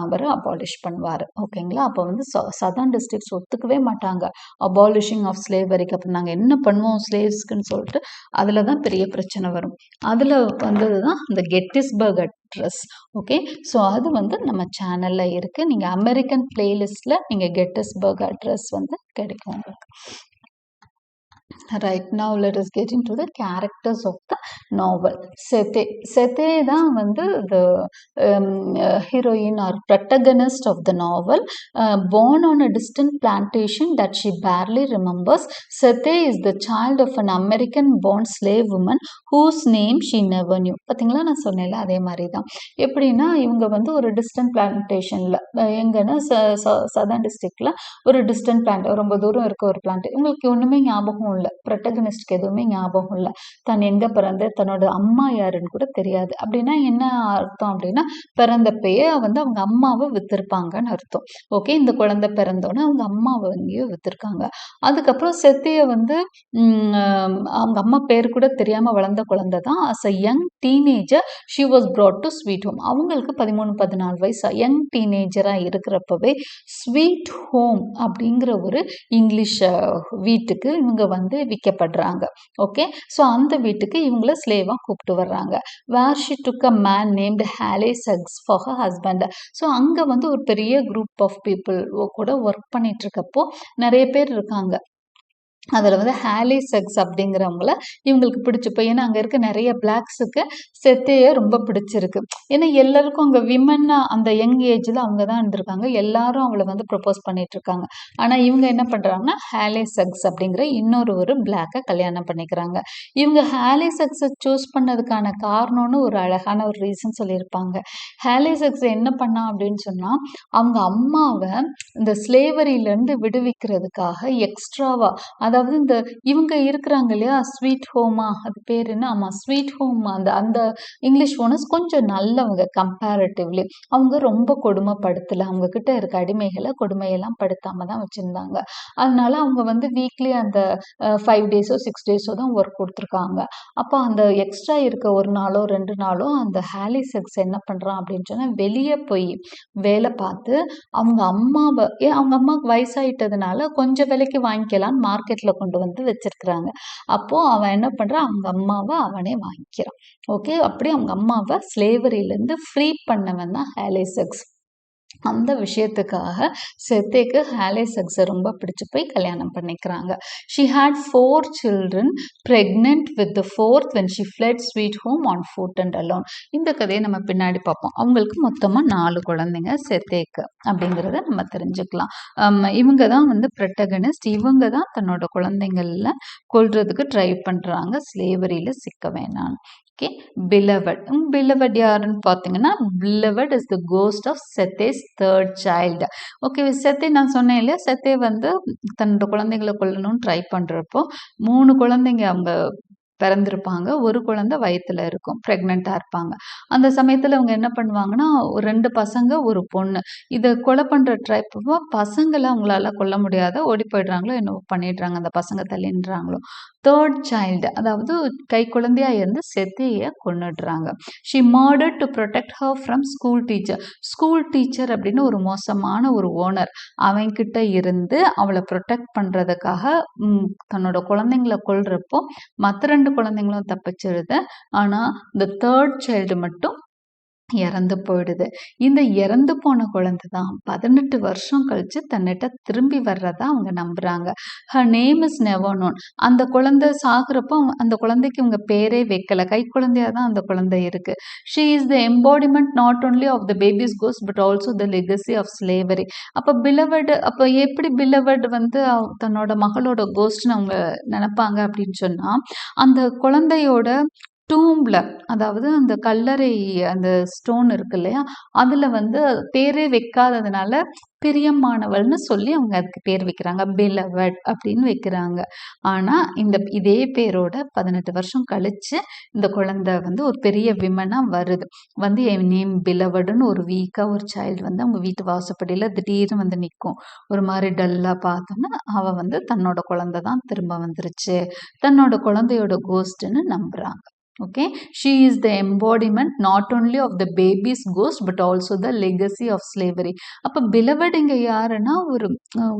அவர் அபாலிஷ் பண்ணுவார். ஓகேங்களா, அப்போ வந்து சதர்ன் டிஸ்ட்ரிக்ட்ஸ் ஒத்துக்கவே மாட்டாங்க அபாலிஷிங் ஆஃப் ஸ்லேவரிக்கு. அப்புறம் நாங்கள் என்ன பண்ணுவோம் ஸ்லேவ்ஸ்க்குன்னு சொல்லிட்டு அதில் தான் பெரிய பிரச்சனை வரும். அதில் வந்தது தான் இந்த கெட்டிஸ்பர்க் அட்ரஸ். ஓகே, ஸோ அது வந்து நம்ம சேனலில் இருக்குது. நீங்கள் அமெரிக்கன் பிளேலிஸ்டில் நீங்கள் கெட்டிஸ்பர்க் அட்ரஸ் வந்து கிடைக்கும் உங்களுக்கு. Right, now let us get into the characters of the novel. Sete தான் வந்து the heroine or protagonist of the novel. Born on a distant plantation that she barely remembers, Sete is the child of an American born slave woman whose name she never knew. பார்த்தீங்களா, நான் சொன்னேன்ல அதே மாதிரி தான். எப்படின்னா இவங்க வந்து ஒரு டிஸ்டன்ட் பிளான்டேஷன்ல, எங்கன்னா சதர்ன் டிஸ்ட்ரிக்ட்ல ஒரு டிஸ்டன்ட் பிளான்ட், ரொம்ப தூரம் இருக்க ஒரு பிளான்ட், உங்களுக்கு ஒண்ணுமே ஞாபகம் இல்லை. ப்ரொட்டகனிஸ்ட்க்கு எதுவுமே ஞாபகம் இல்லை. தான் எங்கே பிறந்த, தன்னோட அம்மா யாருன்னு கூட தெரியாது. அப்படின்னா என்ன அர்த்தம் அப்படின்னா, பிறந்தப்பயே வந்து அவங்க அம்மாவை வித்திருப்பாங்கன்னு அர்த்தம். ஓகே, இந்த குழந்தை பிறந்தோன்னே அவங்க அம்மாவை எங்கேயோ வித்திருக்காங்க. அதுக்கப்புறம் செத்திய வந்து அவங்க அம்மா பேர் கூட தெரியாமல் வளர்ந்த குழந்தை தான். As a young teenager she was brought to Sweet Home. அவங்களுக்கு 13-14 வயசு யங் டீனேஜராக இருக்கிறப்பவே ஸ்வீட் ஹோம் அப்படிங்கிற ஒரு இங்கிலீஷ் வீட்டுக்கு இவங்க வந்து விற்கப்படுறாங்க. ஓகே, ஸோ அந்த வீட்டுக்கு இவங்கள ஸ்லேவாக கூப்பிட்டு வர்றாங்க. Where she took a man named Halle Suggs for her husband. So அங்கே வந்து ஒரு பெரிய குரூப் ஆஃப் பீப்புள் கூட ஒர்க் பண்ணிட்டு இருக்கப்போ நிறைய பேர் இருக்காங்க. அதில் வந்து ஹேலி செக்ஸ் அப்படிங்கிறவங்கள இவங்களுக்கு பிடிச்சிப்போ, ஏன்னா அங்கே இருக்க நிறைய பிளாக்ஸுக்கு செத்தையை ரொம்ப பிடிச்சிருக்கு. ஏன்னா எல்லாருக்கும் அங்கே விமன்னா அந்த யங் ஏஜில் அவங்க தான் இருந்திருக்காங்க. எல்லாரும் அவளை வந்து ப்ரப்போஸ் பண்ணிட்டு இருக்காங்க. ஆனால் இவங்க என்ன பண்ணுறாங்கன்னா ஹேலி செக்ஸ் அப்படிங்கிற ஒரு பிளாக்கை கல்யாணம் பண்ணிக்கிறாங்க. இவங்க ஹேலி செக்ஸை சூஸ் பண்ணதுக்கான காரணம்னு ஒரு அழகான ஒரு ரீசன் சொல்லியிருப்பாங்க. ஹேலி செக்ஸ் என்ன பண்ணா அப்படின்னு சொன்னால், அவங்க அம்மாவை இந்த ஸ்லேவரியிலேருந்து விடுவிக்கிறதுக்காக எக்ஸ்ட்ராவா, அதாவது இந்த இவங்க இருக்கிறாங்க இல்லையா ஸ்வீட் ஹோமா, அது பேர் என்ன, ஆமாம் ஸ்வீட் ஹோம், அந்த அந்த இங்கிலீஷ் ஓனர்ஸ் கொஞ்சம் நல்லவங்க கம்பேரிட்டிவ்லி. அவங்க ரொம்ப கொடுமைப்படுத்தலை, அவங்க கிட்ட இருக்க அடிமைகளை கொடுமையெல்லாம் படுத்தாம தான் வச்சுருந்தாங்க. அதனால அவங்க வந்து வீக்லி அந்த 5 டேஸோ 6 டேஸோ தான் ஒர்க் கொடுத்துருக்காங்க. அப்போ அந்த எக்ஸ்ட்ரா இருக்க ஒரு நாளோ 2 நாளோ அந்த ஹேலி செக்ஸ் என்ன பண்ணுறான் அப்படின்னு சொன்னால், வெளியே போய் வேலை பார்த்து அவங்க அம்மாவை, அவங்க அம்மாவுக்கு வயசாயிட்டதுனால கொஞ்சம் விலைக்கு வாங்கிக்கலான்னு மார்க்கெட்டில் கொண்டு வந்து வச்சிருக்கிறாங்க. அப்போ அவன் என்ன பண்றான், அவங்க அம்மாவை அவனே வாங்கிக்கிறான். ஓகே, அப்படி அவங்க அம்மாவை ஸ்லேவரியிலேருந்து ஃப்ரீ பண்ணவன் தான் ஹேலே செக்ஸ். அந்த விஷயத்துக்காக செத்தேக்கு ஹேலே செக்ஸை ரொம்ப பிடிச்சி போய் கல்யாணம் பண்ணிக்கிறாங்க. She had 4 children, pregnant with the 4th when she fled sweet home on foot and alone. இந்த கதையை நம்ம பின்னாடி பார்ப்போம். அவங்களுக்கு மொத்தமாக 4 குழந்தைங்க செத்தேக்கு அப்படிங்கிறத நம்ம தெரிஞ்சுக்கலாம். இவங்க தான் வந்து ப்ரொட்டகனிஸ்ட். இவங்க தான் தன்னோட குழந்தைங்கள கொல்றதுக்கு ட்ரை பண்ணுறாங்க, ஸ்லேவரியில் சிக்க வேணான்னு. ஓகே, பிலவட் யாருன்னு பார்த்தீங்கன்னா, Beloved is the ghost of Sethe's 3rd child. Okay, Sethe நான் சொன்னேன் இல்லையா, செத்தே வந்து தன்னோட குழந்தைகளை கொல்லணும்னு ட்ரை பண்ணுறப்போ 3 குழந்தைங்க அவங்க பிறந்திருப்பாங்க. ஒரு குழந்தை வயிற்றுல இருக்கும், ப்ரெக்னெண்ட்டாக இருப்பாங்க. அந்த சமயத்தில் அவங்க என்ன பண்ணுவாங்கன்னா, ஒரு 2 பசங்க ஒரு பொண்ணு, இதை கொலை பண்ணுற ட்ரைப்போ பசங்களை அவங்களால கொல்ல முடியாத ஓடி போயிடுறாங்களோ என்னவோ பண்ணிடுறாங்க, அந்த பசங்க தள்ளின்றாங்களோ. 3rd child, அதாவது கை குழந்தையா இருந்து செத்தையை கொன்னுடுறாங்க. She murdered to protect her from school teacher. School teacher அப்படின்னு ஒரு மோசமான ஒரு ஓனர், அவன்கிட்ட இருந்து அவளை ப்ரொடெக்ட் பண்ணுறதுக்காக தன்னோட குழந்தைங்களை கொல்றப்போ மற்ற 2 குழந்தைங்களும் தப்பிச்சிருது. ஆனால் இந்த 3rd child மட்டும் இறந்து போயிடுது. இந்த இறந்து போன குழந்தை தான் 18 வருஷம் கழிச்சு தன்னிட்ட திரும்பி வர்றதா அவங்க நம்புறாங்க. Her name is never known. அந்த குழந்தை சாகுறப்போ அந்த குழந்தைக்கு இவங்க பேரே வைக்கல, கை குழந்தையா தான் அந்த குழந்தை இருக்கு. She is the embodiment not only of the baby's ghost but also the legacy of slavery. அப்போ பிலவட், அப்போ எப்படி பிலவட் வந்து தன்னோட மகளோட கோஸ்ட்னு அவங்க நினைப்பாங்க அப்படின்னு சொன்னா, அந்த குழந்தையோட டூம்பில், அதாவது அந்த கல்லறை அந்த ஸ்டோன் இருக்கு இல்லையா, அதில் வந்து பேரே வைக்காததுனால பிரியமானவள்னு சொல்லி அவங்க அதுக்கு பேர் வைக்கிறாங்க, பிலவட் அப்படின்னு வைக்கிறாங்க. ஆனால் இதே பேரோட 18 வருஷம் கழிச்சு இந்த குழந்தை வந்து ஒரு பெரிய விமனாக வருது. வந்து என் நேம் பிலவடுன்னு ஒரு வீக்காக ஒரு சைல்டு வந்து அவங்க வீட்டு வாசப்படியில் திடீர்னு வந்து நிற்கும். ஒரு மாதிரி டல்லாக பார்த்தோன்னா அவள் வந்து தன்னோட குழந்தை தான் திரும்ப வந்துருச்சு, தன்னோட குழந்தையோட கோஸ்ட்டுன்னு நம்புகிறாங்க. Okay, she is the embodiment not only of the baby's ghost but also the legacy of slavery. அப்ப beloved இங்க யாருன்னா ஒரு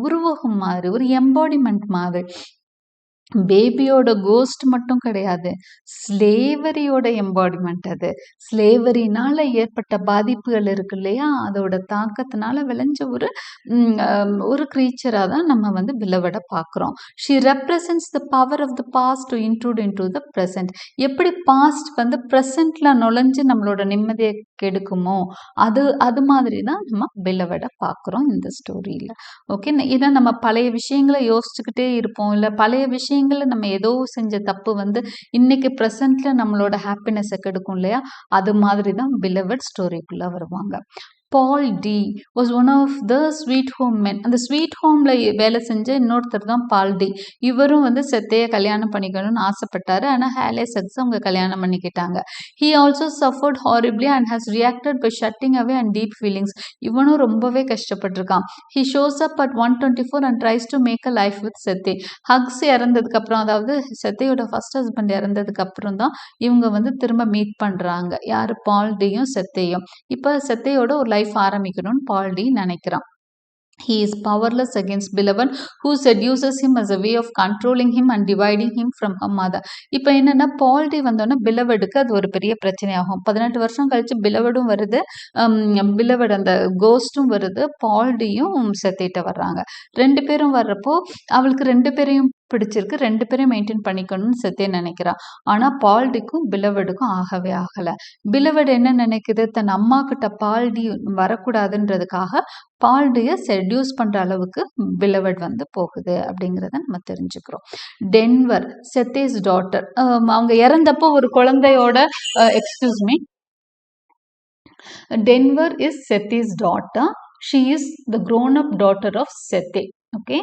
உருவகம் மாதிரி, ஒரு எம்பாடிமெண்ட் மாதிரி. பேபியோட கோஸ்ட் மட்டும் கிடையாது, ஸ்லேவரியோட எம்பாடிமெண்ட் அது. ஸ்லேவரினால ஏற்பட்ட பாதிப்புகள் இருக்கு இல்லையா, அதோட தாக்கத்தினால விளைஞ்ச ஒரு க்ரீச்சராக தான் நம்ம வந்து பிலவடை பார்க்குறோம். She represents the power of the past to intrude in to the present. எப்படி பாஸ்ட் வந்து ப்ரெசண்ட்டில் நுழைஞ்சு நம்மளோட நிம்மதியை கெடுக்குமோ அது மாதிரி தான் நம்ம பிலவடை பார்க்குறோம் இந்த ஸ்டோரியில். ஓகே, ஏன்னா நம்ம பழைய விஷயங்களை யோசிச்சுக்கிட்டே இருப்போம், இல்லை பழைய விஷயங்களை நம்ம ஏதோ செஞ்ச தப்பு வந்து இன்னைக்கு ப்ரெசண்ட்ல நம்மளோட ஹாப்பினஸை கெடுக்கும் இல்லையா, அது மாதிரி தான் பிலவட் ஸ்டோரிக்குள்ளே வருவாங்க. Paul D was one of the Sweet Home men. அந்த ஸ்வீட் ஹோமில் வேலை செஞ்ச இன்னொருத்தர் தான் பால் டி. இவரும் வந்து செத்தையை கல்யாணம் பண்ணிக்கணும்னு ஆசைப்பட்டாரு. ஆனால் ஹேலே சக்ஸ் அவங்க கல்யாணம் பண்ணிக்கிட்டாங்க. He also suffered horribly and has reacted by shutting away and deep feelings. இவனும் ரொம்பவே கஷ்டப்பட்டிருக்கான். He shows up at 124 and tries to make a life with Sethe. ஹக்ஸ் இறந்ததுக்கு அப்புறம், அதாவது செத்தையோட ஃபர்ஸ்ட் ஹஸ்பண்ட் இறந்ததுக்கு அப்புறம் தான் இவங்க வந்து திரும்ப மீட் பண்றாங்க. யாரு? பால் டியும் செத்தையும். இப்ப செத்தையோட ஒரு லைஃப் ஆரம்பிக்கணும்னு பால் டி நினைக்கிறான். He is powerless against beloved who seduces him as a way of controlling him and dividing him from her mother. இப்போ என்னன்னா பால்டி வந்தோன்னா பிலவடுக்கு அது ஒரு பெரிய பிரச்சனையாகும். 18 வருஷம் கழிச்சு பிலவடும் வருது, பிலவட் அந்த கோஸ்டும் வருது, பால்டியும் செத்திட்ட வர்றாங்க. 2 பேரும் வர்றப்போ அவளுக்கு 2 பேரையும் பிடிச்சிருக்கு, 2 பேரையும் மெயின்டைன் பண்ணிக்கணும்னு செத்தே நினைக்கிறான். ஆனா பால்டிக்கும் பிலவடுக்கும் ஆகவே ஆகல. பிலவட் என்ன நினைக்குது? தன் அம்மா கிட்ட பால்டி வரக்கூடாதுன்றதுக்காக பால்டியை செட்யூஸ் பண்ற அளவுக்கு பிலவட் வந்து போகுது அப்படிங்கிறத நம்ம தெரிஞ்சுக்கிறோம். Denver, Sethe's daughter. அவங்க இறந்தப்போ ஒரு குழந்தையோட excuse me, Denver is Sethe's daughter. She is the grown up daughter of Sethe. Okay.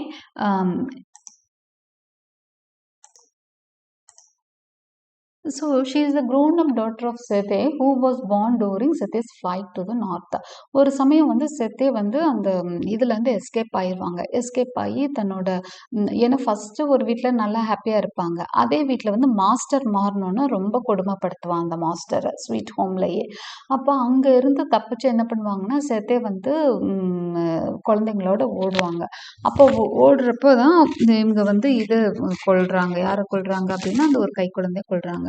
So she is the grown-up daughter of Sete who was born during Sete's flight to the north. ஒரு சமயம் வந்து செத்தே வந்து அந்த இதுலேருந்து escape ஆயிடுவாங்க. Escape ஆகி தன்னோட ஏன்னா ஃபஸ்ட்டு ஒரு வீட்டில் நல்லா ஹாப்பியாக இருப்பாங்க. அதே வீட்டில் வந்து மாஸ்டர் மாறணுன்னு ரொம்ப கொடுமைப்படுத்துவான் அந்த மாஸ்டரை ஸ்வீட் ஹோம்லையே. அப்போ அங்கே இருந்து தப்பிச்சு என்ன பண்ணுவாங்கன்னா செத்தே வந்து குழந்தைங்களோட ஓடுவாங்க. அப்போ ஓடுறப்போ தான் இவங்க வந்து இது கொள்றாங்க. யாரை கொள்றாங்க அப்படின்னா அந்த ஒரு கை குழந்தைய கொள்றாங்க.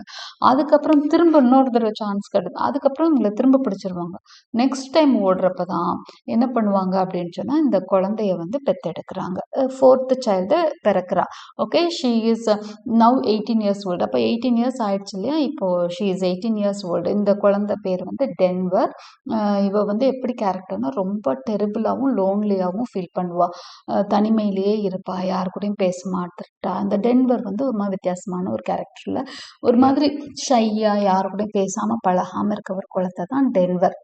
அதுக்கப்புறம் திரும்ப இன்னொரு தடவை சான்ஸ் கிடையாது. அதுக்கப்புறம் இவங்களை திரும்ப பிடிச்சிருவாங்க. நெக்ஸ்ட் டைம் ஓடுறப்ப தான் என்ன பண்ணுவாங்க அப்படின்னு சொன்னால் இந்த குழந்தைய வந்து பெத்தெடுக்கிறாங்க. 4th சைல்டு பிறக்கிறா. Okay. She is now 18 years old. அப்போ 18 years ஆயிடுச்சு இல்லையா? இப்போ ஷீ இஸ் 18 years old. இந்த குழந்தை பேர் வந்து டென்வர். இவ வந்து எப்படி கேரக்டர்னா ரொம்ப டெரிபிளாகவும் லோன்லியாகவும் ஃபீல் பண்ணுவா. தனிமையிலேயே இருப்பா, யாரு கூடயும் பேச மாட்டா. அந்த டென்வர் வந்து ஒரு மாதிரி வித்தியாசமான ஒரு கேரக்டர்ல ஒரு மாதிரி ஷையா யாரு கூடயும் பேசாம பழகாம இருக்க ஒரு குழந்தை தான் Denver.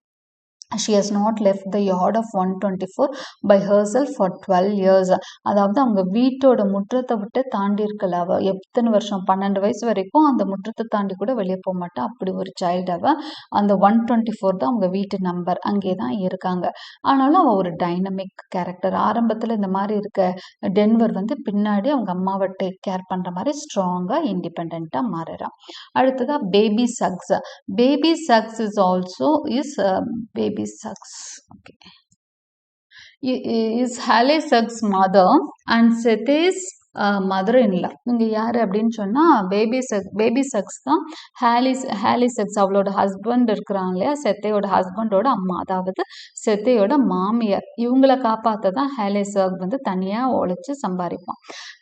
She has not left the yard of 124 by herself for 12 years. அதாவது அவங்க வீட்டோட முற்றத்தை விட்டு தாண்டி இருக்கல. அவ எத்தனை வருஷம், 12 வயசு வரைக்கும் அந்த முற்றத்தை தாண்டி கூட வெளியே போக மாட்டா. அப்படி ஒரு சைல்டு அவ. அந்த 124 தான் அவங்க வீட்டு நம்பர், அங்கே தான் இருக்காங்க. ஆனாலும் அவ ஒரு டைனமிக் கேரக்டர். ஆரம்பத்தில் இந்த மாதிரி இருக்க டென்வர் வந்து பின்னாடி அவங்க அம்மாவை டேக் கேர் பண்ற மாதிரி ஸ்ட்ராங்கா இண்டிபெண்டா மாறுறான். அடுத்ததா baby sucks. Baby sucks is also is baby sucks. Okay. Is Halle Sucks' mother and Sethe's mother in law. இங்கே யார் அப்படின்னு சொன்னால் பேபி சக்ஸ் தான் ஹேலி சக்ஸ். அவளோட ஹஸ்பண்ட் இருக்கிறாங்க இல்லையா, செத்தையோட ஹஸ்பண்டோட அம்மா, அதாவது செத்தையோட மாமியார். இவங்களை காப்பாற்ற தான் ஹேலே சக் வந்து தனியாக உழைச்சி சம்பாதிப்பான்.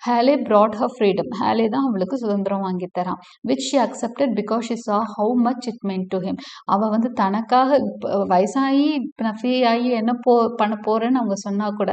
Halle bought her freedom. Halle தான் அவளுக்கு சுதந்திரம் வாங்கி தரான். Which she accepted because she saw how much it meant to him. அவள் வந்து தனக்காக வயசாகி நான் ஃப்ரீ ஆகி என்ன பண்ண போகிறேன்னு அவங்க சொன்னால் கூட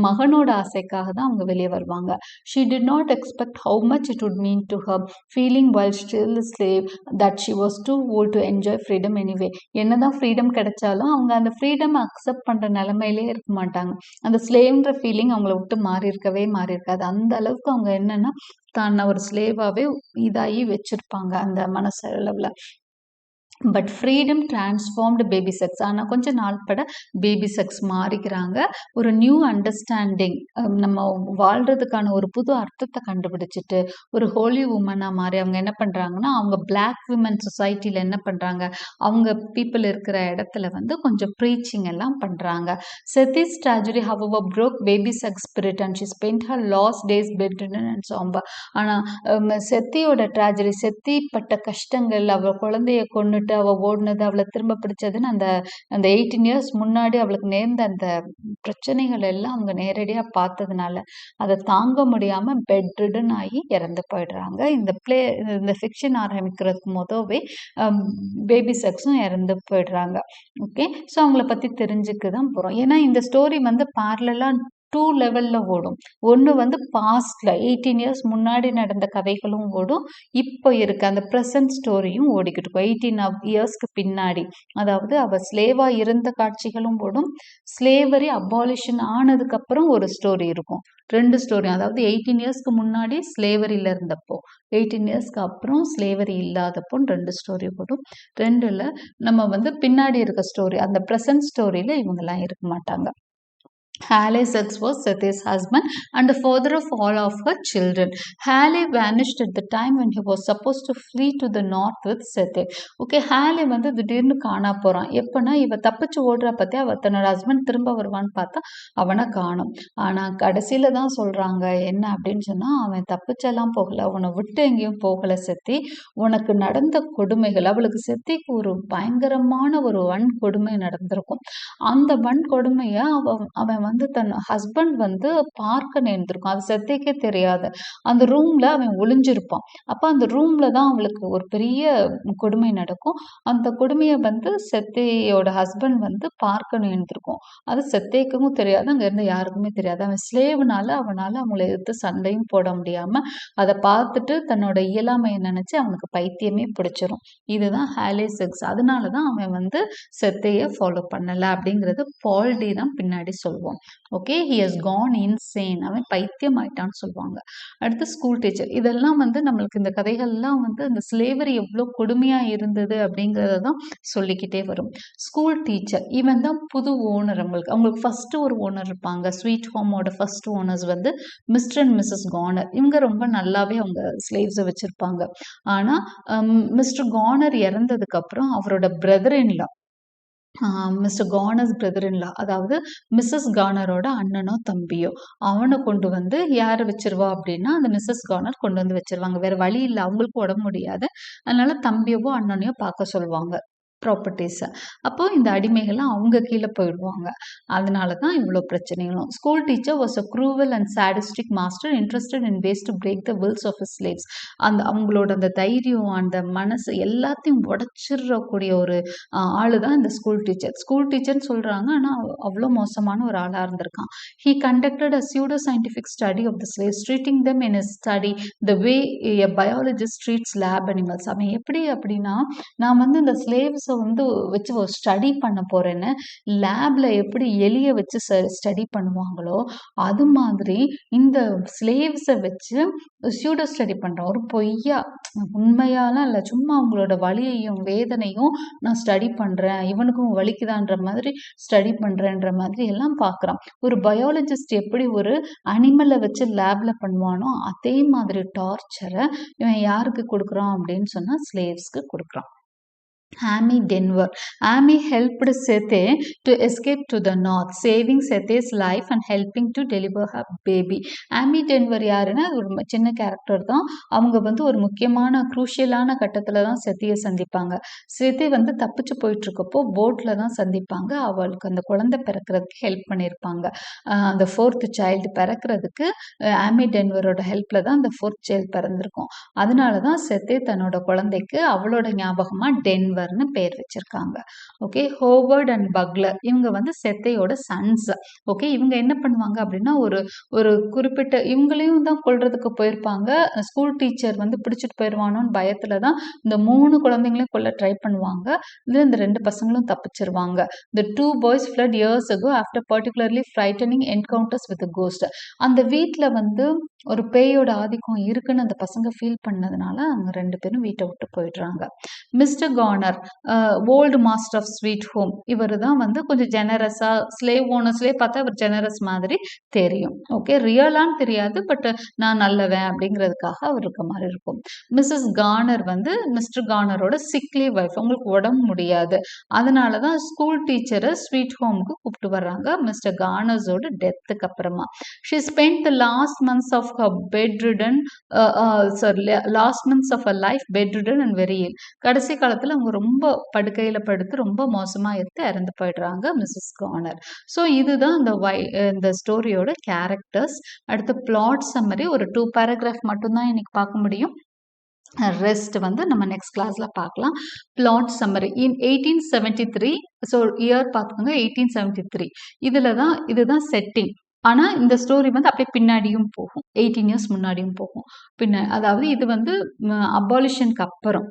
மகனோட ஆசைக்காக தான் அவங்க வெளியே வருவாங்க. She did not expect how much it would mean to her, feeling while still a slave that she was too old to enjoy freedom anyway. என்னதான் ஃப்ரீடம் கிடைச்சாலும் அவங்க அந்த ஃப்ரீடம் அக்செப்ட் பண்ணுற நிலைமையிலே இருக்க மாட்டாங்க. அந்த ஸ்லேவ்ன்ற ஃபீலிங் அவங்கள விட்டு மாறி இருக்காது. அந்த அளவுக்கு அவங்க என்னன்னா தான் ஒரு ஸ்லேவாகவே இதாகி வச்சிருப்பாங்க அந்த மனசளவில். But freedom transformed baby sex. ஆனால் கொஞ்ச நாள் பட பேபி செக்ஸ் மாறிக்கிறாங்க. ஒரு நியூ அண்டர்ஸ்டாண்டிங், நம்ம வாழ்கிறதுக்கான ஒரு புது அர்த்தத்தை கண்டுபிடிச்சிட்டு ஒரு ஹோலி உமனாக மாறி அவங்க என்ன பண்ணுறாங்கன்னா, அவங்க பிளாக் விமன் சொசைட்டியில் என்ன பண்ணுறாங்க, அவங்க பீப்புள் இருக்கிற இடத்துல வந்து கொஞ்சம் ப்ரீச்சிங் எல்லாம் பண்ணுறாங்க. Sethe's tragedy however broke Baby Suggs' spirit and she spend her last days bedridden and somber. ஆனால் செத்தியோட ட்ராஜடி, செத்தி பட்ட கஷ்டங்கள், அவள் குழந்தைய கொண்டு அவள் ஓடினது, அவளை திரும்ப பிடிச்சதுன்னு அந்த 18 years முன்னாடி அவளுக்கு நேர்ந்த அந்த பிரச்சனைகள் எல்லாம் அவங்க நேரடியாக பார்த்ததுனால அதை தாங்க முடியாமல் பெட்ரிடன் ஆகி இறந்து போயிடுறாங்க. இந்த ஃபிக்ஷன் ஆரம்பிக்கிறதுக்கு மொதவே பேபி செக்ஸும் இறந்து போயிடுறாங்க. ஓகே. ஸோ அவங்கள பற்றி தெரிஞ்சுக்க தான் போகிறோம். ஏன்னா இந்த ஸ்டோரி வந்து பேரலாக 2 லெவல்ல ஓடும். ஒண்ணு வந்து பாஸ்ட்ல 18 இயர்ஸ் முன்னாடி நடந்த கதைகளும் ஓடும். இப்போ இருக்க அந்த பிரசன்ட் ஸ்டோரியும் ஓடிக்கிட்டு இருக்கும். 18 இயர்ஸ்க்கு பின்னாடி, அதாவது அவ ஸ்லேவா இருந்த காட்சிகளும் ஓடும். ஸ்லேவரி அபாலிஷன் ஆனதுக்கு அப்புறம் ஒரு ஸ்டோரி இருக்கும். 2 ஸ்டோரி, அதாவது 18 இயர்ஸ்க்கு முன்னாடி ஸ்லேவரியில இருந்தப்போ, 18 இயர்ஸ்க்கு அப்புறம் ஸ்லேவரி இல்லாதப்போ 2 ஸ்டோரி ஓடும். 2ல நம்ம வந்து பின்னாடி இருக்க ஸ்டோரி, அந்த பிரசன்ட் ஸ்டோரியில இவங்கெல்லாம் இருக்க மாட்டாங்க. Hale Sex was Seti's husband and the father of all of her children. Hale vanished at the time when he was supposed to flee to the north with Seti. Okay, Halle வந்து திடீர்னு காணா போறான். எப்பன்னா இவ தப்பிச்சு ஓடுறா பத்தி அவ தன்னோட ஹஸ்பண்ட் திரும்ப வருவான்னு பார்த்தா அவனை காணும். ஆனா கடைசியில தான் சொல்றாங்க என்ன அப்படின்னு சொன்னா, அவன் தப்பிச்செல்லாம் போகல, உன்னை விட்டு எங்கேயும் போகல செத்தி. உனக்கு நடந்த கொடுமைகள், அவளுக்கு செத்திக்கு ஒரு பயங்கரமான ஒரு வன்கொடுமை நடந்திருக்கும். அந்த வன்கொடுமைய அவன் வந்து தன் ஹஸ்பண்ட் வந்து பார்க்க நேர்ந்திருக்கும். அது செத்தைக்கே தெரியாது. அந்த ரூம்ல அவன் ஒளிஞ்சிருப்பான். அப்ப அந்த ரூம்ல தான் அவளுக்கு ஒரு பெரிய கொடுமை நடக்கும். அந்த கொடுமைய வந்து செத்தையோட ஹஸ்பண்ட் வந்து பார்க்க நேர்ந்திருக்கும். அது செத்தைக்கும் தெரியாது, அங்க இருந்த யாருக்குமே தெரியாது. அவன் ஸ்லேவ்னால அவங்கள எதிர்த்து சண்டையும் போட முடியாம அதை பார்த்துட்டு தன்னோட இயலாமையை நினைச்சு அவனுக்கு பைத்தியமே பிடிச்சிரும். இதுதான் ஹாலே செக்ஸ். அதனாலதான் அவன் வந்து செத்தைய ஃபாலோ பண்ணல அப்படிங்கிறது பால்டி தான் பின்னாடி சொல்லுவோம். Okay, he has gone insane, அவன் பைத்தியம் ஆயிட்டான்னு சொல்லுவாங்க. அடுத்து ஸ்கூல் டீச்சர். இதெல்லாம் வந்து நம்மளுக்கு இந்த கதைகள்லாம் வந்து அந்த ஸ்லேவரி எவ்வளோ கொடுமையா இருந்தது அப்படிங்கிறத தான் சொல்லிக்கிட்டே வரும். ஸ்கூல் டீச்சர் இவன் தான் புது ஓனர். அவங்களுக்கு ஃபர்ஸ்ட் ஒரு ஓனர் இருப்பாங்க. ஸ்வீட் ஹோமோட ஃபர்ஸ்ட் ஓனர்ஸ் வந்து மிஸ்டர் அண்ட் மிஸ்ஸஸ் கார்னர். இவங்க ரொம்ப நல்லாவே அவங்க ஸ்லேவ்ஸை வச்சிருப்பாங்க. ஆனா மிஸ்டர் கார்னர் இறந்ததுக்கு அப்புறம் அவரோட brother in-law, mister corners brother in-law, அதாவது மிஸ்ஸஸ் கார்னரோட அண்ணனோ தம்பியோ, அவனை கொண்டு வந்து யாரை வச்சிருவா அப்படின்னா அந்த மிஸ்ஸஸ் கார்னர் கொண்டு வந்து வச்சிருவாங்க. வேற வழி இல்லை, அவங்களுக்கு உடம்பு முடியாது. அதனால தம்பியவோ அண்ணனையோ பார்க்க சொல்லுவாங்க ப்ராப்பர்ட்டிஸை. அப்போ இந்த அடிமைகள்லாம் அவங்க கீழே போயிடுவாங்க. அதனால தான் இவ்வளோ பிரச்சனைகளும். School teacher was a cruel and sadistic master interested in ways to break the wills of his slaves. அவங்களோட அந்த தைரியம், அந்த மனசு எல்லாத்தையும் உடச்சிடக்கூடிய ஒரு ஆளு தான் இந்த ஸ்கூல் டீச்சர். ஸ்கூல் டீச்சர்னு சொல்றாங்க, ஆனால் அவ்வளோ மோசமான ஒரு ஆளாக இருந்திருக்கான். He conducted a pseudo scientific study of the slaves, treating them in his study the way a biologist treats lab animals. அவன் எப்படி அப்படின்னா, நான் வந்து இந்த ஸ்லேவ்ஸை வந்து வச்சு ஒரு ஸ்டடி பண்ண போறேன்னு லேப்ல எப்படி எலிய வச்சு ஸ்டடி பண்ணுவாங்களோ அது மாதிரி இந்த ஸ்லேவ்ஸை வச்சு சூடோ ஸ்டடி பண்றேன். ஒரு பொய்யா, உண்மையாலாம் இல்லை, சும்மா அவங்களோட வலியையும் வேதனையும் நான் ஸ்டடி பண்றேன், இவனுக்கும் வலிக்குதான்ற மாதிரி ஸ்டடி பண்றேன்ற மாதிரி எல்லாம் பார்க்குறான். ஒரு பயாலஜிஸ்ட் எப்படி ஒரு அனிமலை வச்சு லேப்ல பண்ணுவானோ அதே மாதிரி டார்ச்சரை இவன் யாருக்கு கொடுக்குறான் அப்படின்னு சொன்னா ஸ்லேவ்ஸ்க்கு கொடுக்குறான். Amy Denver. Amy helped Sete to escape to the north, saving Sete's life and helping to deliver her baby. Amy Denver யாருன்னா ஒரு சின்ன கேரக்டர் தான். அவங்க வந்து ஒரு முக்கியமான குரூஷியலான கட்டத்துல தான் செத்தியை சந்திப்பாங்க. செத்தி வந்து தப்பிச்சு போயிட்டு இருக்கப்போ போட்ல தான் சந்திப்பாங்க. அவளுக்கு அந்த குழந்தை பிறக்கிறதுக்கு ஹெல்ப் பண்ணியிருப்பாங்க. அந்த 4th சைல்டு பிறக்கிறதுக்கு ஆமி டென்வரோட ஹெல்ப்ல தான் அந்த 4th சைல்டு பிறந்திருக்கும். அதனால தான் செத்தி தன்னோட குழந்தைக்கு அவளோட ஞாபகமா டென்வர் பேர் வச்சிருக்காங்க. ஓகே, ஹோவர்ட் அண்ட் பக்லர் இவங்க வந்து செத்தையோட சன்ஸ். ஓகே, இவங்க என்ன பண்ணுவாங்க அப்படின்னா ஒரு குறிப்பிட்ட இவங்களையும் தான் கொல்றதுக்கு போயிருப்பாங்க. ஸ்கூல் டீச்சர் வந்து பிடிச்சிட்டு போயிடுவானோன்னு பயத்துல தான் இந்த 3 குழந்தைங்களையும் கொல்ல ட்ரை பண்ணுவாங்க. இதுல இந்த 2 பசங்களும் தப்பிச்சிருவாங்க. The 2 boys fled years ago after particularly frightening encounters with a ghost. அந்த வீட்டுல வந்து ஒரு பேயோட ஆதிக்கம் இருக்குன்னு அந்த பசங்க ஃபீல் பண்ணதுனால அவங்க 2 பேரும் வீட்டை விட்டு போயிடுறாங்க. Mr Garner, old master of Sweet Home, இவர் தான் வந்து கொஞ்சம் ஜெனரஸா, ஸ்லேவ் ஓனர்ஸ்லேயே பார்த்தா இவர் ஜெனரஸ் மாதிரி தெரியும். ஓகே, ரியலான்னு தெரியாது, பட் நான் நல்லவன் அப்படிங்கிறதுக்காக அவர் இருக்க மாதிரி இருக்கும். மிஸ்ஸஸ் கார்னர் வந்து மிஸ்டர் கார்னரோட சிக்லி வைஃப், அவங்களுக்கு உடம்பு முடியாது. அதனால தான் ஸ்கூல் டீச்சரை ஸ்வீட் ஹோமுக்கு கூப்பிட்டு வர்றாங்க மிஸ்டர் கார்னர்ஸோட டெத்துக்கு அப்புறமா. She spend the last months of her bedridden last months of her life bedridden and very ill. கடைசி காலத்துல அவங்க ரொம்ப படுக்கையில படுத்து ரொம்ப மோசமா இறந்து போயிடுறாங்க மிஸ்ஸஸ் கார்னர். ஸோ இதுதான் இந்த ஸ்டோரியோட கேரக்டர்ஸ். அடுத்து பிளாட் சம்மரி ஒரு 2 பேராகிராஃப் மட்டும்தான் இன்னைக்கு பார்க்க முடியும். ரெஸ்ட் வந்து நம்ம நெக்ஸ்ட் கிளாஸ்ல பார்க்கலாம். பிளாட் சம்மரி இன் 1873. ஸோ இயர் பார்த்துக்கோங்க 1873. இதுதான் செட்டிங். ஆனால் இந்த ஸ்டோரி வந்து அப்படியே பின்னாடியும் போகும், 18 இயர்ஸ் முன்னாடியும் போகும். அதாவது இது வந்து அபாலிஷனுக்கு அப்புறம்,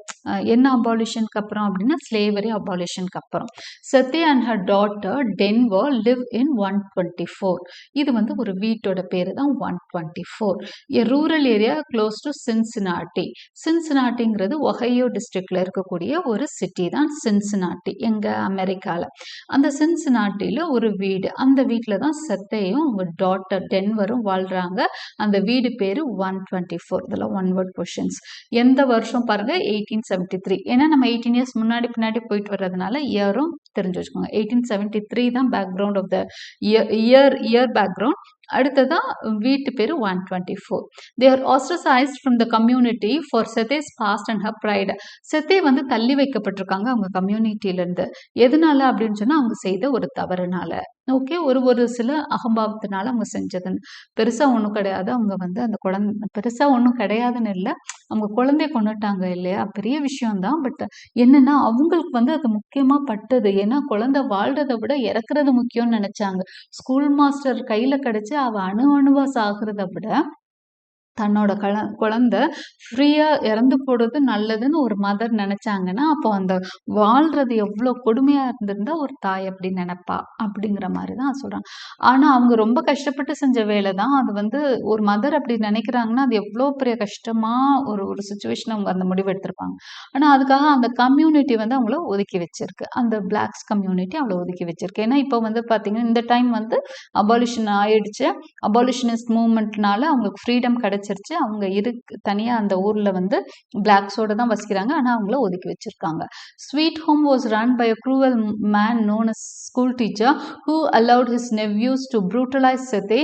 என்ன அபாலிஷனுக்கு அப்புறம் அப்படின்னா ஸ்லேவரி அபாலிஷனுக்கு அப்புறம். Sethe and her daughter Denver live in 124. இது வந்து ஒரு வீட்டோட பேர் தான் 124. A rural area close to Cincinnati. சின்சினாட்டிங்கிறது ஒஹையோ டிஸ்ட்ரிக்ட்ல இருக்கக்கூடிய ஒரு சிட்டி தான் சின்சினாட்டி, எங்க அமெரிக்காவில். அந்த சின்சினாட்டியில் ஒரு வீடு, அந்த வீட்டில் தான் சத்தையும் அவங்க டாட்டர் டென்வரும் வாழ்கிறாங்க. அந்த வீடு பேர் 124. இதெல்லாம் ஒன் வேர்ட் கொஷின்ஸ். எந்த வருஷம் பாருங்க, 1873. ஏன்னா நம்ம 18 இயர்ஸ் முன்னாடி பின்னாடி போயிட்டு வர்றதுனால இயரும் தெரிஞ்சு வச்சுக்கோங்க. 1873 தான் background of the year background. அடுத்ததா வீட்டு பேர் 124. They are ostracized from the community for Sethe's past and her pride. செத்தே வந்து தள்ளி வைக்கப்பட்டிருக்காங்க அவங்க கம்யூனிட்டியிலேருந்து. எதனால அப்படின்னு சொன்னால் அவங்க செய்த ஒரு தவறுனால. ஓகே, ஒரு சில அகம்பாவத்தினால அவங்க செஞ்சதுன்னு. பெருசாக ஒன்றும் கிடையாது. அவங்க வந்து அந்த பெருசாக ஒன்றும் கிடையாதுன்னு இல்லை, அவங்க குழந்தைய கொண்டுட்டாங்க இல்லையா, பெரிய விஷயம்தான். பட் என்னன்னா அவங்களுக்கு வந்து அது முக்கியமாக பட்டது. ஏன்னா குழந்தை வாழ்றதை விட இறக்குறது முக்கியம்னு நினைச்சாங்க. ஸ்கூல் மாஸ்டர் கையில் கிடைச்சி அவ அணுவா சாகிறத விட தன்னோட குழந்தை ஃப்ரீயா இறந்து போடுறது நல்லதுன்னு ஒரு மதர் நினைச்சாங்கன்னா, அப்போ அந்த வாழ்றது எவ்வளோ கொடுமையா இருந்திருந்தா ஒரு தாய் அப்படி நினைப்பா, அப்படிங்கிற மாதிரி தான் சொல்றாங்க. ஆனா அவங்க ரொம்ப கஷ்டப்பட்டு செஞ்ச வேலை தான் அது. வந்து ஒரு மதர் அப்படி நினைக்கிறாங்கன்னா அது எவ்வளோ பெரிய கஷ்டமா ஒரு சுச்சுவேஷன் அவங்க அந்த முடிவு எடுத்திருப்பாங்க. ஆனா அதுக்காக அந்த கம்யூனிட்டி வந்து அவங்கள ஒதுக்கி வச்சிருக்கு, அந்த பிளாக்ஸ் கம்யூனிட்டி அவளை ஒதுக்கி வச்சிருக்கு. ஏன்னா இப்போ வந்து பாத்தீங்கன்னா இந்த டைம் வந்து அபாலிஷன் ஆயிடுச்சு. அபாலிஷனிஸ்ட் மூவ்மெண்ட்னால அவங்களுக்கு ஃப்ரீடம் கிடைச்சிருச்சு. அவங்க தனியா அந்த ஊர்ல வந்து பிளாக்ஸோட தான் வசிக்கிறாங்க. ஆனா அவங்கள ஒதுக்கி வச்சிருக்காங்க. Sweet Home was run by a cruel man known as school teacher who allowed his nephews to brutalize Sethe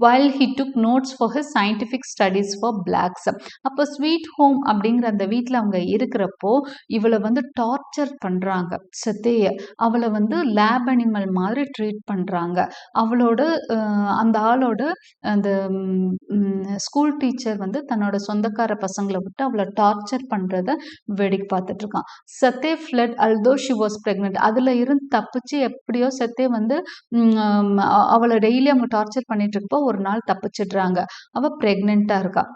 while he took notes for his scientific studies for blacks. அப்போ ஸ்வீட் ஹோம் அப்படிங்கிற அந்த வீட்டில் அவங்க இருக்கிறப்போ இவளை வந்து torture பண்றாங்க. செத்தைய அவளை வந்து லேப் அனிமல் மாதிரி ட்ரீட் பண்றாங்க. அவளோட அந்த ஆளோட அந்த ஸ்கூல் டீச்சர் வந்து தன்னோட சொந்தக்கார பசங்களை விட்டு அவளை டார்ச்சர் பண்றத வேடிக்கை பார்த்துட்டு இருக்கான். சத்தே flood although she was pregnant. அதுல இருந்து தப்பிச்சு எப்படியோ சத்தே வந்து அவளை டெய்லி அவங்க டார்ச்சர் பண்ணிட்டு இருக்கப்போ ஒரு நாள் தப்பிச்சிடுறாங்க. அவ பிரெக்னெண்டா இருக்கா.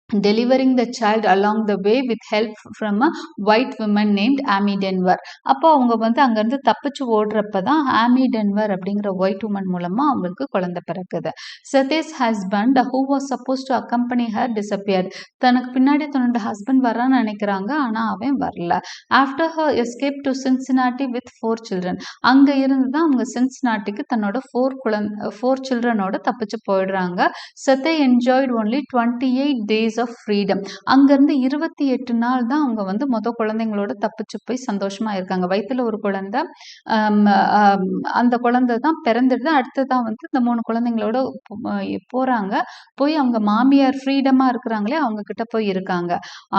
delivering the child along the way with help from a white woman named Amy Denver. அப்போ அவங்க வந்து அங்கேருந்து தப்பிச்சு ஓடுறப்ப தான் ஆமி டென்வர் அப்படிங்கிற ஒயிட் உமன் மூலமாக அவங்களுக்கு குழந்தை பிறக்குது. சதேஸ் husband who was supposed to accompany her disappeared. தனக்கு பின்னாடி தன்னோட ஹஸ்பண்ட் வரான்னு நினைக்கிறாங்க, ஆனால் அவன் வரல. After her escape to Cincinnati with 4 children. அங்கே இருந்து தான் அவங்க சின்சினாட்டிக்கு தன்னோட 4 சில்ட்ரனோட தப்பிச்சு போயிடுறாங்க. Sethe enjoyed only 28 days of freedom. அங்கேருந்து 28 நாள் தான் அவங்க வந்து குழந்தைங்களோட தப்பிச்சு போய் சந்தோஷமா இருக்காங்க. வயிற்றுல ஒரு குழந்தை, அந்த குழந்தை தான் பிறந்துடுது. அடுத்ததான் வந்து இந்த 3 குழந்தைங்களோட போறாங்க. போய் அவங்க மாமியார் ஃப்ரீடமா இருக்கிறாங்களே அவங்க கிட்ட போய் இருக்காங்க.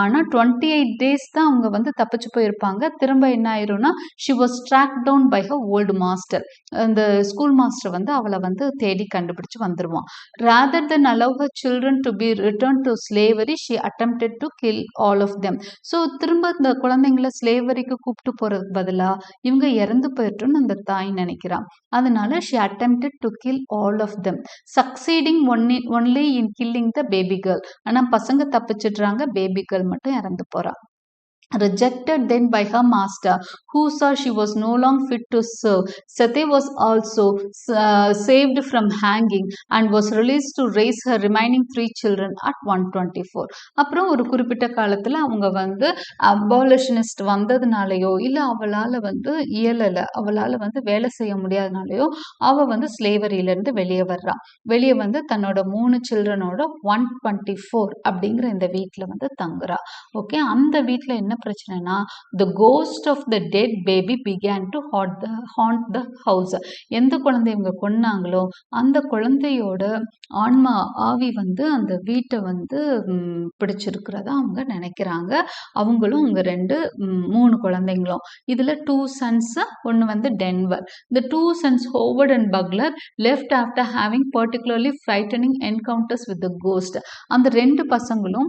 ஆனா 28 days தான் அவங்க வந்து தப்பிச்சு போயிருப்பாங்க. திரும்ப என்ன ஆயிரும்னா she was track down by her old master. அந்த ஸ்கூல் மாஸ்டர் வந்து அவளை வந்து தேடி கண்டுபிடிச்சு வந்துருவான். rather than allow her children to be returned to slavery, she attempted to kill all of them. So திரும்ப இந்த குழந்தைங்கள ஸ்லேவரிக்கு கூப்பிட்டு போறதுக்கு பதிலா இவங்க இறந்து போயிட்டோன்னு அந்த தாய் நினைக்கிறான். அதனால she attempted to kill all of them, succeeding only in killing the baby girl. ஆனா பசங்க தப்பிச்சிடுறாங்க, பேபி கேர்ள் மட்டும் இறந்து போறா. Rejected then by her master, who saw she was no longer fit to serve. Sethe was also saved from hanging and was released to raise her remaining 3 children at 124. அப்புறம் ஒரு குறிப்பிட்ட காலத்தில் அவங்க வந்து அபாலிஷனிஸ்ட் வந்ததுனாலையோ இல்லை அவளால் வந்து இயலலை, அவளால் வந்து வேலை செய்ய முடியாதனாலையோ அவள் வந்து ஸ்லேவரியிலேருந்து வெளியே வர்றான். வெளியே வந்து தன்னோட 3 சில்ட்ரனோட 124 அப்படிங்கிற இந்த வீட்டில் வந்து தங்குறா. ஓகே, அந்த வீட்டில் என்ன பிரச்சனைனா the ghost of the dead baby began to haunt the house. எந்த குழந்தை இவங்க கொன்னாங்களோ அந்த குழந்தையோட ஆன்மா ஆவி வந்து அந்த வீட்டை வந்து பிடிச்சிருக்கிறதா அவங்க நினைக்கிறாங்க. அவங்களும் அவங்க 3 குழந்தைங்களும். இதுல 2 sons, ஒன்று வந்து Denver. The 2 sons Howard and Bugler left after having particularly frightening encounters with the ghost. அந்த 2 பசங்களும்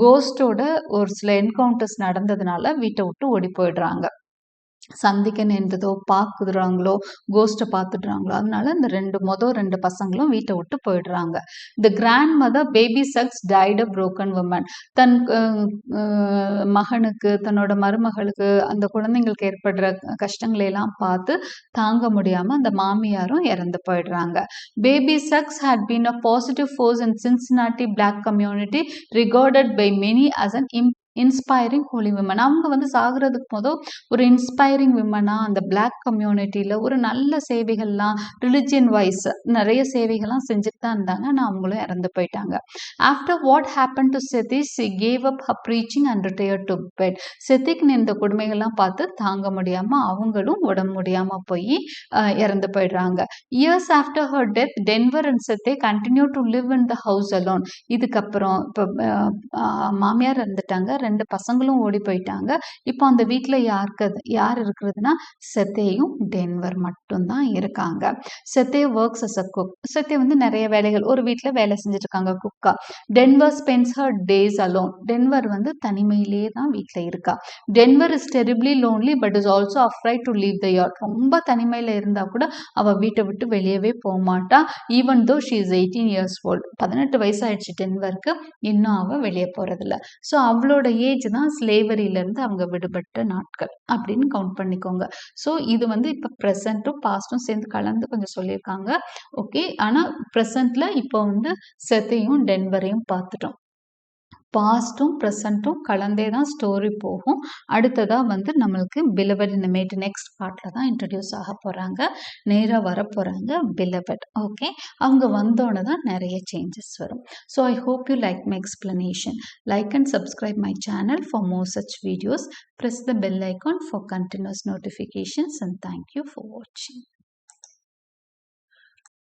கோஸ்டோட ஒரு சில என்கவுண்டர்ஸ் நடந்ததுனால வீட்டை விட்டு ஓடி போயிடுறாங்க. சந்திக்க நேர்ந்ததோ, பார்க்குறாங்களோ, கோஸ்ட்டை பார்த்துடுறாங்களோ, அதனால இந்த 2 பசங்களும் வீட்டை விட்டு போயிடுறாங்க. The grandmother Baby Suggs died a broken woman. தன் மகனுக்கு, தன்னோட மருமகளுக்கு, அந்த குழந்தைங்களுக்கு ஏற்படுற கஷ்டங்களை எல்லாம் பார்த்து தாங்க முடியாம அந்த மாமியாரும் இறந்து போயிடுறாங்க. Baby sucks had been a positive force in Cincinnati black community, regarded by many as an inspiring holy women. அவங்க வந்து சாகிறதுக்கு மொதல் ஒரு இன்ஸ்பைரிங் விமனாக அந்த பிளாக் கம்யூனிட்டியில் ஒரு நல்ல சேவைகள்லாம் ரிலிஜியன் வைஸ் நிறைய சேவைகள்லாம் செஞ்சுட்டு தான் இருந்தாங்க. ஆனால் அவங்களும் இறந்து போயிட்டாங்க. After what happen to Sethe's gave up her preaching and retire to bed. செத்திக்கு இந்த கொடுமைகள்லாம் பார்த்து தாங்க முடியாமல் அவங்களும் உடம்பு முடியாமல் போய் இறந்து போயிடுறாங்க. Years after her death Denver and Sethe continue to live in the house alone. இதுக்கப்புறம் இப்போ மாமியார் இறந்துட்டாங்க, 2 பசங்களும் ஓடி போயிட்டாங்க. இப்போ அந்த வீட்டில் யார் இருக்கிறதுனா செத்தேயும் டென்வர் மட்டும்தான் இருக்காங்க. செத்தே ஒர்க்ஸ் அஸ் அ குக். செத்தே வந்து நிறைய வேலைகள் ஒரு வீட்டில் வேலை செஞ்சுட்டு இருக்காங்க குக்கா. Denver spends her days alone. Denver வந்து தனிமையிலேயே தான் வீட்டில் இருக்கா. Denver is terribly lonely but is also afraid to leave the yard. ரொம்ப தனிமையில் இருந்தால் கூட அவள் வீட்டை விட்டு வெளியவே போக மாட்டா. Even though she is 18 years old. 18 வயசாயிடுச்சு டென்வருக்கு, இன்னும் அவள் வெளியே போகிறதில்ல. ஸோ அவளோட ஏஜ் தான் ஸ்லேவரியிலேருந்து அவங்க விடுபட்ட நாட்கள் அப்படின்னு கவுண்ட் பண்ணிக்கோங்க. ஸோ இது வந்து இப்போ ப்ரெசண்ட்டும் பாஸ்ட்டும் சேர்ந்து கலந்து கொஞ்சம் சொல்லியிருக்காங்க. ஓகே, ஆனால் ப்ரெசண்ட்டில் இப்போ வந்து செத்தையும் டென்வரையும் பார்த்துட்டோம். பாஸ்ட்டும் ப்ரெசண்ட்டும் கலந்தே தான் ஸ்டோரி போகும். அடுத்ததாக வந்து நம்மளுக்கு பிலவட் இனிமேட்டு நெக்ஸ்ட் பார்ட்டில் தான் இன்ட்ரடியூஸ் ஆக போகிறாங்க. நேராக வர போகிறாங்க பிலவட். ஓகே, அவங்க வந்தோடனே தான் நிறைய சேஞ்சஸ் வரும். So I hope you like my explanation. Like and subscribe my channel for more such videos. Press the bell icon for continuous notifications and thank you for watching.